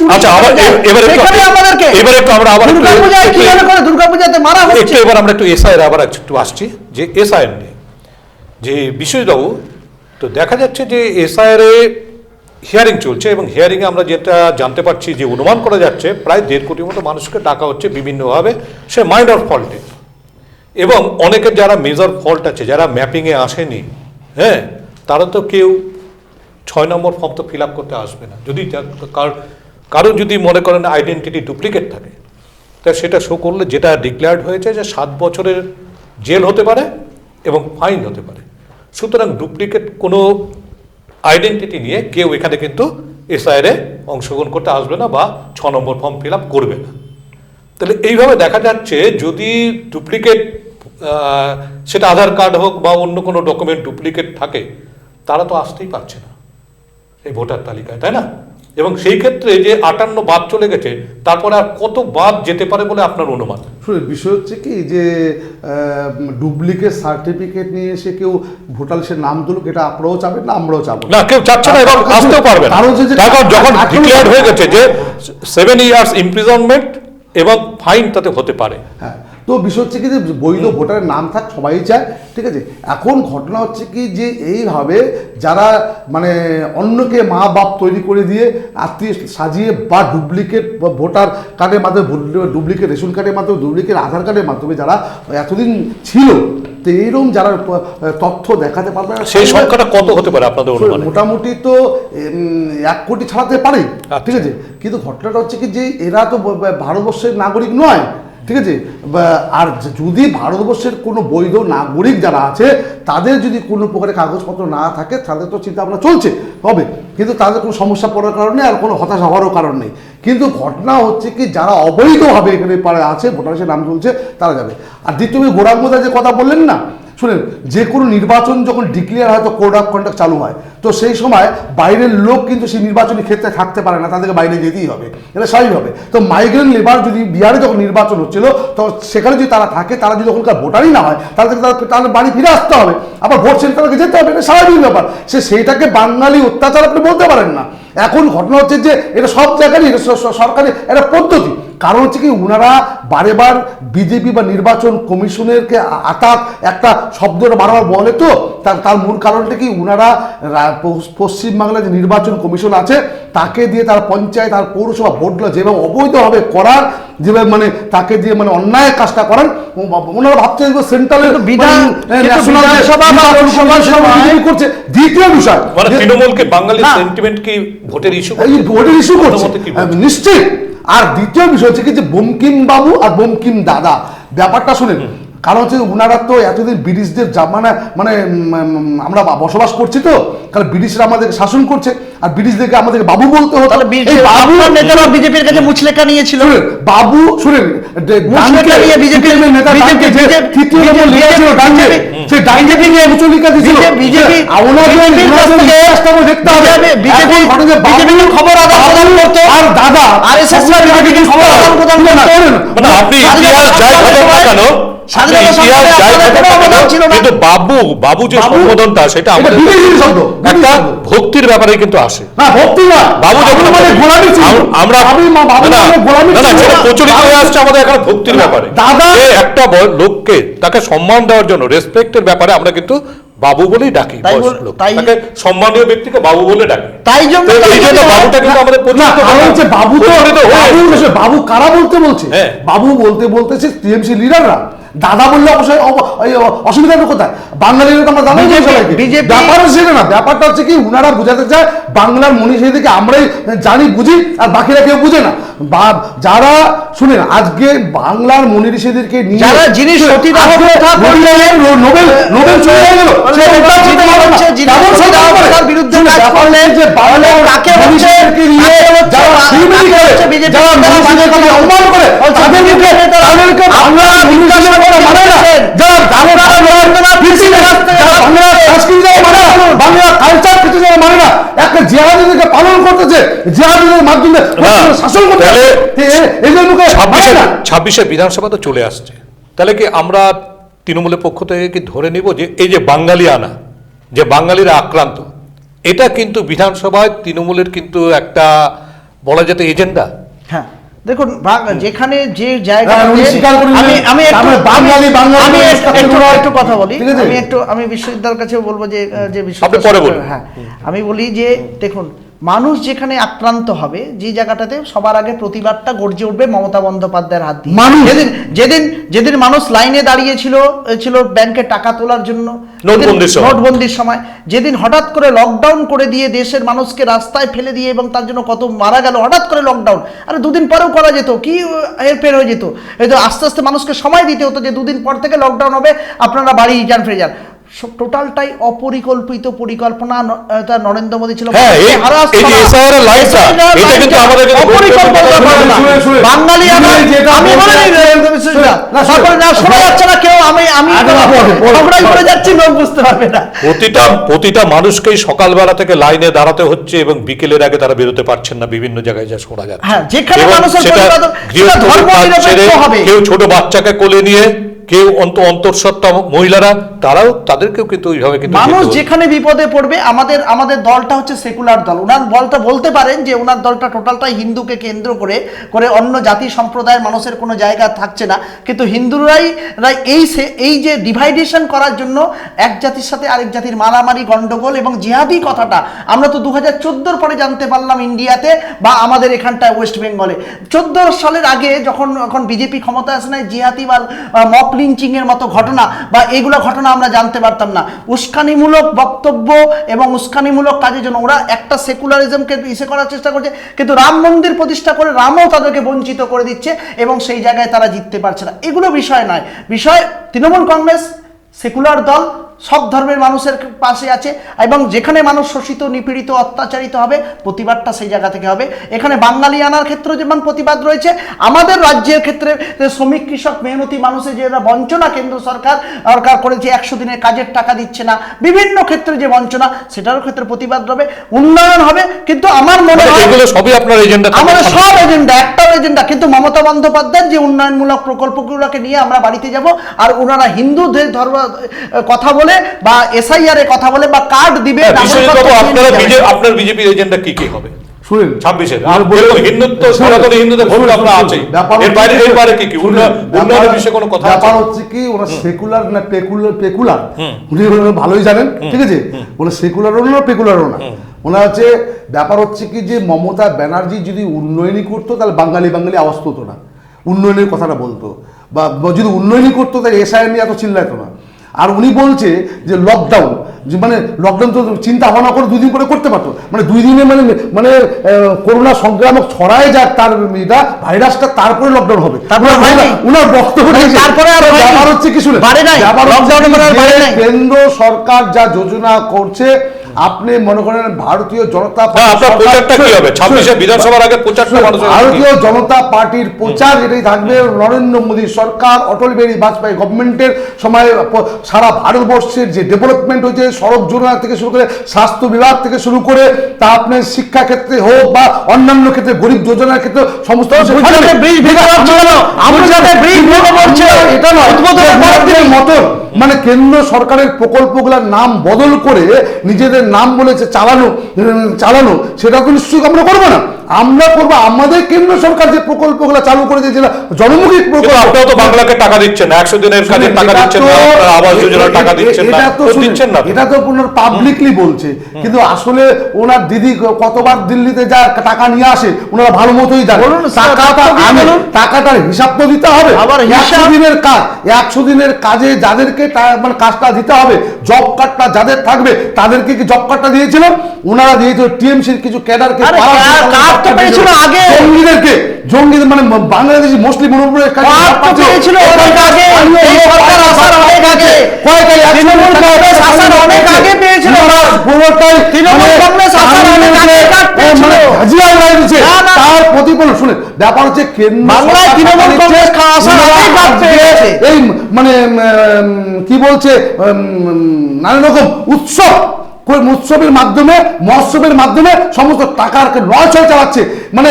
দুর্গাপূজাতে মারা হচ্ছে। এবার আমরা একটু এসআইয়ের আবার একটু আসছি, যে এসআইয়ের নিয়ে যে বিশ্বজিৎবাবু, তো দেখা যাচ্ছে যে এসআইয়ের হিয়ারিং চলছে, এবং হিয়ারিংয়ে আমরা যেটা জানতে পারছি, যে অনুমান করা যাচ্ছে প্রায় 1.5 কোটির মতো মানুষকে ডাকা হচ্ছে বিভিন্নভাবে, সে মাইনর ফল্টে, এবং অনেকের যারা মেজর ফল্ট আছে, যারা ম্যাপিংয়ে আসেনি, হ্যাঁ, তারা তো কেউ 6 নম্বর ফর্ম তো ফিল আপ করতে আসবে না। যদি কারো যদি মনে করেন আইডেন্টিটি ডুপ্লিকেট থাকে, তা সেটা শো করলে যেটা ডিক্লেয়ার্ড হয়েছে যে 7 বছরের জেল হতে পারে এবং ফাইন হতে পারে। সুতরাং ডুপ্লিকেট কোনো আইডেন্টিটি নিয়ে কেউ এখানে কিন্তু এসআইআরে অংশগ্রহণ করতে আসবে না বা 6 নম্বর ফর্ম ফিল আপ করবে না। তাহলে এইভাবে দেখা যাচ্ছে যদি ডুপ্লিকেট, সেটা আধার কার্ড হোক বা অন্য কোনো ডকুমেন্ট ডুপ্লিকেট থাকে, তারা তো আসতেই পারছে না এই ভোটার তালিকায়, তাই না? এবং সেই ক্ষেত্রে যে 58 বাদ চলে গেছে, তারপরে আর কত বাদ যেতে পারে বলে আপনার অনুমান? শুনুন, বিষয় হচ্ছে কি যে ডুপ্লিকেট সার্টিফিকেট নিয়ে এসে কেউ ভোটার লিস্টের নাম তুলুক, এটা আপনারাও চাবেন না, আমরাও চাবো না, কেউ চাচ্ছে না এবং আসতেও পারবে না। কারণ যখন ডিক্লেয়ার্ড হয়ে গেছে যে 7 ইয়ার্স ইমপ্রিজনমেন্ট এবং ফাইন তাতে হতে পারে। হ্যাঁ, তো বিষয় হচ্ছে কি যে বৈধ ভোটারের নাম থাক, সবাই চায়, ঠিক আছে। এখন ঘটনা হচ্ছে কি যে এইভাবে যারা মানে অন্যকে মা বাপ তৈরি করে দিয়ে আত্মীয় সাজিয়ে বা ডুপ্লিকেট ভোটার কার্ডের মাধ্যমে, ডুপ্লিকেট রেশন কার্ডের মাধ্যমে, ডুপ্লিকেট আধার কার্ডের মাধ্যমে যারা এতদিন ছিল, তো এইরকম যারা তথ্য দেখাতে পারবে না, সেই সংখ্যাটা কত হতে পারে আপনাদের অনুমানে? মোটামুটি তো 1 কোটি ছাড়াতে পারে, ঠিক আছে। কিন্তু ঘটনাটা হচ্ছে কি যে এরা তো ভারতবর্ষের নাগরিক নয়, ঠিক আছে। আর যদি ভারতবর্ষের কোনো বৈধ নাগরিক যারা আছে, তাদের যদি কোনো প্রকারের কাগজপত্র না থাকে, তাদের তো চিন্তা ভাবনা চলছে হবে, কিন্তু তাদের কোনো সমস্যা পড়ার কারণে আর কোনো হতাশা হওয়ারও কারণ নেই। কিন্তু ঘটনা হচ্ছে কি যারা অবৈধভাবে এখানে পাড়ে আছে, ভোটার লিস্টে নাম চলছে, তারা যাবে। আর দ্বিতীয় গৌরাঙ্গদা যে কথা বললেন না, শুনেন, যে কোনো নির্বাচন যখন ডিক্লেয়ার হয় তো কোড অফ কন্ডাক্ট চালু হয়, তো সেই সময় বাইরের লোক কিন্তু সেই নির্বাচনী ক্ষেত্রে থাকতে পারে না, তাদেরকে বাইরে যেতেই হবে, এটা স্বাভাবিক হবে। তো মাইগ্রেন্ট লেবার যদি বিহারে যখন নির্বাচন হচ্ছিল, তো সেখানে যদি তারা থাকে, তারা যদি ওখানকার ভোটারই না হয়, তাহলে তাদের বাড়ি ফিরে আসতে হবে, আবার ভোট সেন্টারকে যেতে হবে, এটা স্বাভাবিক ব্যাপার। সেইটাকে বাঙালি অত্যাচার আপনি বলতে পারেন না। এখন ঘটনা হচ্ছে যে এটা সব জায়গায় সরকারি একটা পদ্ধতি, কারণ হচ্ছে কি ওনারা বারে বার বিজেপি বা নির্বাচন কমিশনেরকে আতাক একটা শব্দটা বারবার বলে, তো তার মূল কারণটা কি ওনারা পশ্চিমবাংলার যে নির্বাচন কমিশন আছে তাকে দিয়ে তার পঞ্চায়েত আর পৌরসভা ভোটগুলো যেভাবে অবৈধভাবে করার, যেভাবে মানে তাকে দিয়ে মানে অন্যায় কাজটা করেন, ওনারা ভাবছে সেন্ট্রালের করছে। দ্বিতীয় বিষয় মানে তৃণমূলকে বাঙালি সেন্টিমেন্ট কি ভোটের ইস্যু করছে নিশ্চয়ই। আর দ্বিতীয় বিষয় হচ্ছে কি যে বঙ্কিম বাবু আর বঙ্কিম দাদা ব্যাপারটা শুনেন, কারণ হচ্ছে ওনারা তো এতদিন ব্রিটিশদের জামানা মানে আমরা বসবাস করছি, তো কারণ ব্রিটিশরা আমাদেরকে শাসন করছে, আর ব্রিটিশদেরকে আমাদেরকে বাবু বলতে হতো। নেতারা বিজেপির কাছে মুচলেখা নিয়েছিল, বাবু শুনেন খবর আদান প্রদান করতো, আর দাদা আপনি ইতিহাস যাই ঘটক না কেন, কিন্তু বাবু যে সম্বোধনটা সেটা আমাদের একটা ভক্তির ব্যাপারে কিন্তু আসে। বাবু আমরা প্রচলিত হয়ে আসছে আমাদের এখানে ভক্তির ব্যাপারে, একটা লোককে তাকে সম্মান দেওয়ার জন্য রেসপেক্টের ব্যাপারে আমরা কিন্তু বাবু বলেই ডাকি, তাকে সম্মানীয় ব্যক্তিকে বাবু বলে ডাকি। তাই জন্য বাবুটা কিন্তু আমাদের বাবু কারা বলতে বলছে, বাবু বলতে বলতেছে টিএমসি লিডাররা। দাদা বললে অবশ্যই অসুবিধাটা কোথায়, বাঙালিরা তো আমরা দাদা ব্যাপার সেটা না। ব্যাপারটা হচ্ছে কি ওনারা বুঝাতে চায় বাংলার মনীষীদেরকে আমরাই জানি বুঝি আর বাকিরা কেউ বুঝে না। যারা শুনেন আজকে বাংলার মনীষীদেরকে নিয়ে যারা জিনিস নোবেল চলে গেল, পালন করতেছে, জিহাদের মাধ্যমে শাসন করতে। 26শে বিধানসভা তো চলে আসছে, তাহলে কি আমরা তৃণমূলের পক্ষ থেকে কি ধরে নিব যে এই যে বাঙালি আনা, যে বাঙালিরা আক্রান্ত, এটা কিন্তু বিধানসভায় তৃণমূলের কিন্তু একটা বলা যেত এজেন্ডা? হ্যাঁ দেখুন, যেখানে যে জায়গা একটু কথা বলি, আমি বিশ্ববিদ্যালয়ের কাছে বলবো যে বিশ্ববিদ্যালয়, হ্যাঁ আমি বলি যে দেখুন, মানুষ যেখানে আক্রান্ত হবে, যে জায়গাটাতে সবার আগে প্রতিবাদটা গর্জে উঠবে মমতা বন্দ্যোপাধ্যায়ের হাত দিয়ে। যেদিন মানুষ লাইনে দাঁড়িয়েছিল ব্যাংকে টাকা তোলার জন্য নোটবন্দির সময়, যেদিন হঠাৎ করে লকডাউন করে দিয়ে দেশের মানুষকে রাস্তায় ফেলে দিয়ে এবং তার জন্য কত মারা গেল, হঠাৎ করে লকডাউন, আরে দুদিন পরেও করা যেত, কি হেরফের হয়ে যেত, হয়তো আস্তে আস্তে মানুষকে সময় দিতে হতো যে দুদিন পর থেকে লকডাউন হবে, আপনারা বাড়ি যান ফিরে যান। টোটালটাই অপরিকল্পিত পরিকল্পনা নরেন্দ্র মোদী ছিল। প্রতিটা মানুষকেই সকালবেলা থেকে লাইনে দাঁড়াতে হচ্ছে এবং বিকেলের আগে তারা বেরোতে পারছেন না, বিভিন্ন জায়গায় যা শোনা যাচ্ছে। কেউ ছোট বাচ্চাকে কোলে নিয়ে, কেউ অন্তঃসত্ত্বা মহিলারা, তারাও তাদেরকেও কিন্তু ওইভাবে কিন্তু মানুষ যেখানে বিপদে পড়বে। আমাদের দলটা হচ্ছে সেকুলার দল। ওনার দলটা বলতে পারেন যে ওনার দলটা টোটালটাই হিন্দুকে কেন্দ্র করে অন্য জাতি সম্প্রদায়ের মানুষের কোনো জায়গা থাকছে না, কিন্তু হিন্দুরাই এই যে ডিভাইডেশন করার জন্য এক জাতির সাথে আরেক জাতির মারামারি, গন্ডগোল এবং জিহাদি কথাটা আমরা তো 2014 পরে জানতে পারলাম ইন্ডিয়াতে বা আমাদের এখানটায় ওয়েস্ট বেঙ্গলে। 14 সালের আগে যখন বিজেপি ক্ষমতা আসে না, জিহাদি বা মব লিঞ্চিং এর মতো ঘটনা বা এইগুলো ঘটনা আমরা জানতে পারতাম না। উস্কানিমূলক বক্তব্য এবং উস্কানিমূলক কাজের জন্য ওরা একটা সেকুলারিজমকে ইসে করার চেষ্টা করছে, কিন্তু রাম মন্দির প্রতিষ্ঠা করে রামও তাদেরকে বঞ্চিত করে দিচ্ছে এবং সেই জায়গায় তারা জিততে পারছে না। এগুলো বিষয় নয়, বিষয় তৃণমূল কংগ্রেস সেকুলার দল, সব ধর্মের মানুষের পাশে আছে, এবং যেখানে মানুষ শোষিত, নিপীড়িত, অত্যাচারিত হবে, প্রতিবাদটা সেই জায়গা থেকে হবে। এখানে বাঙালি আনার ক্ষেত্রে যেমন প্রতিবাদ রয়েছে, আমাদের রাজ্যের ক্ষেত্রে শ্রমিক, কৃষক, মেহনতি মানুষের যে বঞ্চনা কেন্দ্র সরকার করেছে, 100 দিনের কাজের টাকা দিচ্ছে না, বিভিন্ন ক্ষেত্রে যে বঞ্চনা, সেটার ক্ষেত্রে প্রতিবাদ হবে, উন্নয়ন হবে। কিন্তু আমার মনে হয় এগুলো সবই আপনার এজেন্ডা, আমাদের সব এজেন্ডা, একটাও এজেন্ডা, কিন্তু মমতা বন্দ্যোপাধ্যায়ের যে উন্নয়নমূলক প্রকল্পগুলোকে নিয়ে আমরা বাড়িতে যাব, আর ওনারা হিন্দুদের ধর্ম কথা বলে বা এসআইআর এর কথা বলে বা কার্ড দিবে। আপনার বিজেপির এজেন্ডা কি কি হবে শুনেন 26-এর? আর বলুন, হিন্দুত্ব, সনাতনী হিন্দুদের ভোট আমরা আছে, এর বাইরে কি কি উন্নয়নের বিষয়ে কোনো কথা? ব্যাপার হচ্ছে কি, ওরা সেকুলার না পেকুলার, উনি ভালোই জানেন, ঠিক আছে, ওরা সেকুলারও না পেকুলারও না। ওনার হচ্ছে ব্যাপার হচ্ছে কি, যে মমতা ব্যানার্জি যদি উন্নয়নই করতো তাহলে বাঙালি আওয়াজ হতো না, উন্নয়নের কথাটা বলতো, বা যদি উন্নয়নই করতো তাহলে এসআইআর নিয়ে এত চিল্লাইতো না। আর উনি বলছে যে লকডাউন, যে মানে লকডাউন তো চিন্তা ভাবনা করে 2 দিন পরে করতে পারতো, মানে 2 দিনে মানে করোনা সংক্রামক ছড়ায় যাক তার ভাইরাসটা, তারপরে লকডাউন হবে। উনার বক্তব্য ব্যাপার হচ্ছে কি, শুনে কেন্দ্র সরকার যা যোজনা করছে, আপনি মনে করেন ভারতীয় জনতা ভারতীয় জনতা পার্টির প্রচার এটাই থাকবে। নরেন্দ্র মোদী সরকার, অটল বিহারী বাজপেয়ী গভর্নমেন্টের সময় সারা ভারতবর্ষের যে ডেভেলপমেন্ট হয়েছে, সড়ক যোজনা থেকে শুরু করে, স্বাস্থ্য বিভাগ থেকে শুরু করে, তা আপনার শিক্ষা ক্ষেত্রে হোক বা অন্যান্য ক্ষেত্রে, গরিব যোজনার ক্ষেত্রে, সমস্ত এটা নয় মতন, মানে কেন্দ্র সরকারের প্রকল্পগুলোর নাম বদল করে নিজেদের নাম বলেছে চালানো, সেটা তো নিশ্চয়ই আমরা করবো না। আমরা করবো আমাদের কেন্দ্র সরকার যে প্রকল্পগুলো চালু করেছে, যেটা জনমুখী প্রকল্প। আপনারা তো বাংলাকে টাকা দিচ্ছেন না, 100 দিনের কাজের টাকা দিচ্ছেন না, আবাস যোজনার টাকা দিচ্ছেন না, এটা তো পাবলিকলি বলছে। কিন্তু আসলে ওনার দিদি কতবার দিল্লিতে যা টাকা নিয়ে আসে ওনারা ভালো মতোই জানেন, টাকাটার হিসাব তো দিতে হবে। 100 দিনের কাজ, 100 দিনের কাজে যাদেরকে মানে কাজটা দিতে হবে, জব কার্ডটা যাদের থাকবে তাদেরকে কি জব কার্ডটা দিয়েছিল? ওনারা দিয়েছিল টিএমসির কিছু ক্যাডারকে, জঙ্গিদেরকে, জঙ্গিদের মানে বাংলাদেশি মুসলিম অনুপ্রবেশ তার প্রতিফলন। শুনে ব্যাপার হচ্ছে এই মানে কি বলছে, নানা রকম উৎসবের মাধ্যমে, মহোৎসবের মাধ্যমে সমস্ত টাকাকে নয়ছয় চালাচ্ছে, মানে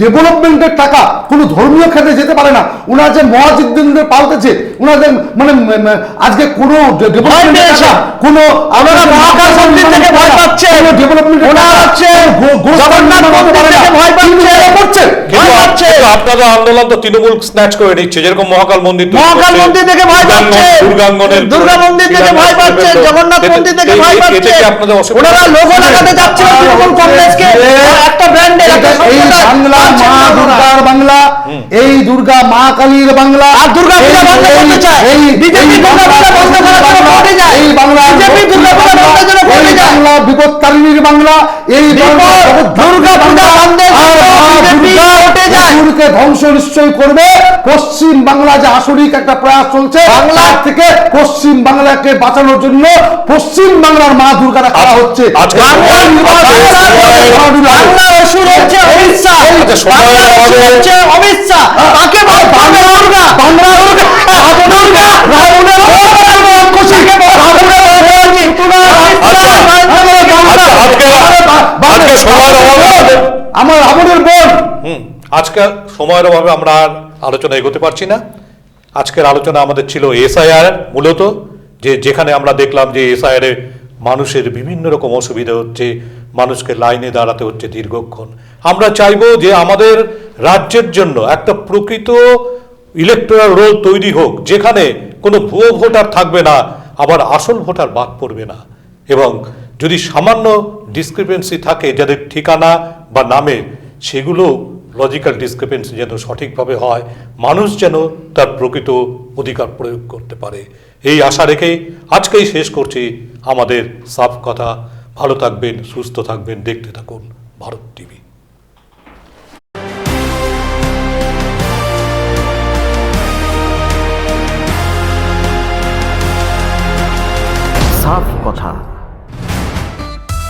ডেভেলপমেন্টের টাকা কোনো ধর্মীয় ক্ষেত্রে যেতে পারে না। ওনারা যে মহাজিদ্দিনদের পাল্টেছে, ওনারা যে মানে আজকে কোনো ডেভেলপমেন্টের টাকা, কোনো মহাকাশ মন্দির থেকে ভয় পাচ্ছে, আপনারা আন্দোলন তো তৃণমূল স্ন্যাচ করে নিচ্ছে, যেরকম মহাকাল মন্দির থেকে ভয় পাচ্ছে, দুর্গা মন্দির থেকে ভয় পাচ্ছে, জগন্নাথ মন্দির থেকে ভয় পাচ্ছে। ওনারা লোগো লাগাতে যাচ্ছে তৃণমূল কংগ্রেসকে, একটা ব্র্যান্ডের, এই বাংলা মা দুর্গার বাংলা, এই দুর্গা মা কালীর বাংলা, আর দুর্গা পূজা বন্ধ করতে চায়, বিজেপি দুর্গা পূজা বন্ধ করার জন্য ভোটে যায়, এই বাংলা বিজেপি দুর্গা পূজা বন্ধের জন্য ভোটে যায়, বাংলা বিপত্তারিণীর বাংলা, এই দুর্গা পূজা বন্ধের জন্য বিজেপি ভোটে যায়। কে ধ্বংস নিশ্চয় করবে। পশ্চিম বাংলা যে আসরিক একটা প্রয়াস চলছে, বাংলার থেকে পশ্চিম বাংলাকে বাঁচানোর জন্য পশ্চিম বাংলার মা দুর্গারা করা হচ্ছে। আমার রাবণের বোন। আজকে সময়ের অভাবে আমরা আর আলোচনা এগোতে পারছি না। আজকের আলোচনা আমাদের ছিল এসআইআর, মূলত যেখানে আমরা দেখলাম যে এসআইআর মানুষের বিভিন্ন রকম অসুবিধা হচ্ছে, মানুষকে লাইনে দাঁড়াতে হচ্ছে দীর্ঘক্ষণ। আমরা চাইবো যে আমাদের রাজ্যের জন্য একটা প্রকৃত ইলেকটোরাল রোল তৈরি হোক, যেখানে কোনো ভুয়ো ভোটার থাকবে না, আবার আসল ভোটার বাদ পড়বে না, এবং যদি সামান্য ডিসক্রিপেন্সি থাকে যাদের ঠিকানা বা নামে, সেগুলো লজিক্যাল ডিসক্রিপেন্সি যেন সঠিকভাবে হয়, মানুষ যেন তার প্রকৃত অধিকার প্রয়োগ করতে পারে। এই আশা রেখেই আজকেই শেষ করছি আমাদের সাফ কথা। ভালো থাকবেন, সুস্থ থাকবেন, দেখতে থাকুন ভারত টিভি।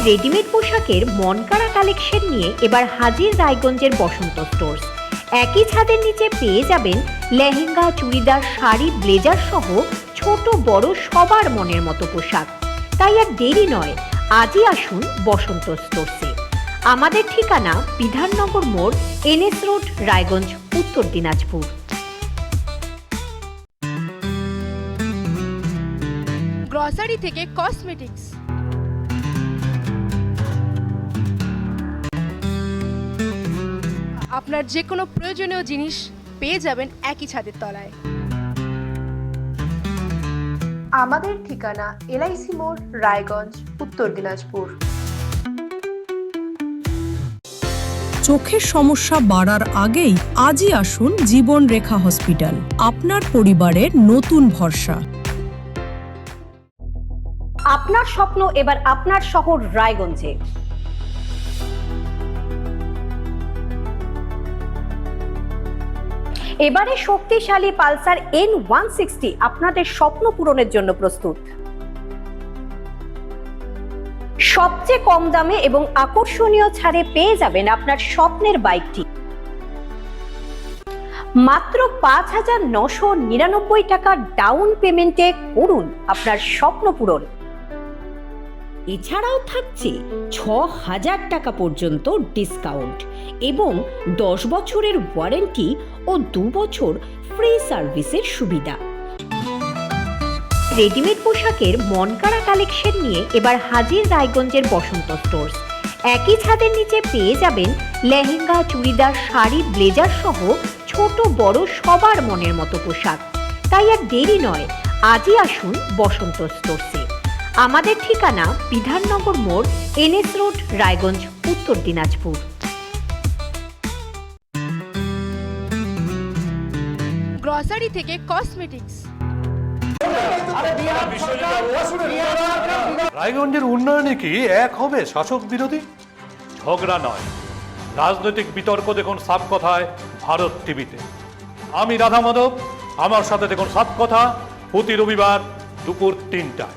রেডিমেড পোশাকের মনকাড়া কালেকশন নিয়ে এবার হাজির রায়গঞ্জের বসন্ত স্টোর্স। একই ছাদের নিচে পেয়ে যাবেন লেহেঙ্গা, চুড়িদার, শাড়ি, ব্লেজার সহ ছোট বড় সবার মনের মতো পোশাক। তাই আর দেরি নয়, আজই আসুন বসন্ত স্টোর্সে। আমাদের ঠিকানা বিধাননগর মোড়, NS রোড, রায়গঞ্জ, উত্তর দিনাজপুর। গ্রসারি থেকে কসমেটিক্স, আপনার যে কোনো প্রয়োজনীয় জিনিস পেয়ে যাবেন একই ছাদের তলায়। আমাদের ঠিকানা LIC মোড়, রায়গঞ্জ, উত্তর দিনাজপুর। চোখের সমস্যা বাড়ার আগেই আজই আসুন জীবন রেখা হসপিটাল, আপনার পরিবারের নতুন ভরসা। আপনার স্বপ্ন এবার আপনার শহর রায়গঞ্জে। এবারে শক্তিশালী পালসার N160 আপনাদের স্বপ্ন পূরণের জন্য প্রস্তুত। সবচেয়ে কম দামে এবং আকর্ষণীয় ছাড়ে পেয়ে যাবেন আপনার স্বপ্নের বাইকটি। মাত্র 5,999 টাকা ডাউন পেমেন্টে করুন আপনার স্বপ্ন পূরণ। এছাড়াও থাকছে 6,000 টাকা পর্যন্ত ডিসকাউন্ট এবং 10 বছরের ওয়ারেন্টি ও 2 বছর ফ্রি সার্ভিসের সুবিধা। রেডিমেড পোশাকের মনকাড়া কালেকশন নিয়ে এবার হাজির রায়গঞ্জের বসন্ত স্টোর্স। একই ছাদের নিচে পেয়ে যাবেন লেহেঙ্গা, চুড়িদার, শাড়ি, ব্লেজার সহ ছোট বড় সবার মনের মতো পোশাক। তাই আর দেরি নয়, আজই আসুন বসন্ত স্টোর্সে। আমাদের ঠিকানা বিধাননগর মোড়, NS রোড, রায়গঞ্জ, উত্তর দিনাজপুর। গ্রসারি থেকে কসমেটিক্স, রায়গঞ্জের উন্নয়নে কি এক হবে শাসক বিরোধী? ঝগড়া নয়, রাজনৈতিক বিতর্ক দেখুন সাফ কথায় ভারত টিভিতে। আমি রাধা মাধব, আমার সাথে দেখুন সাফ কথা প্রতি রবিবার দুপুর 3টায়।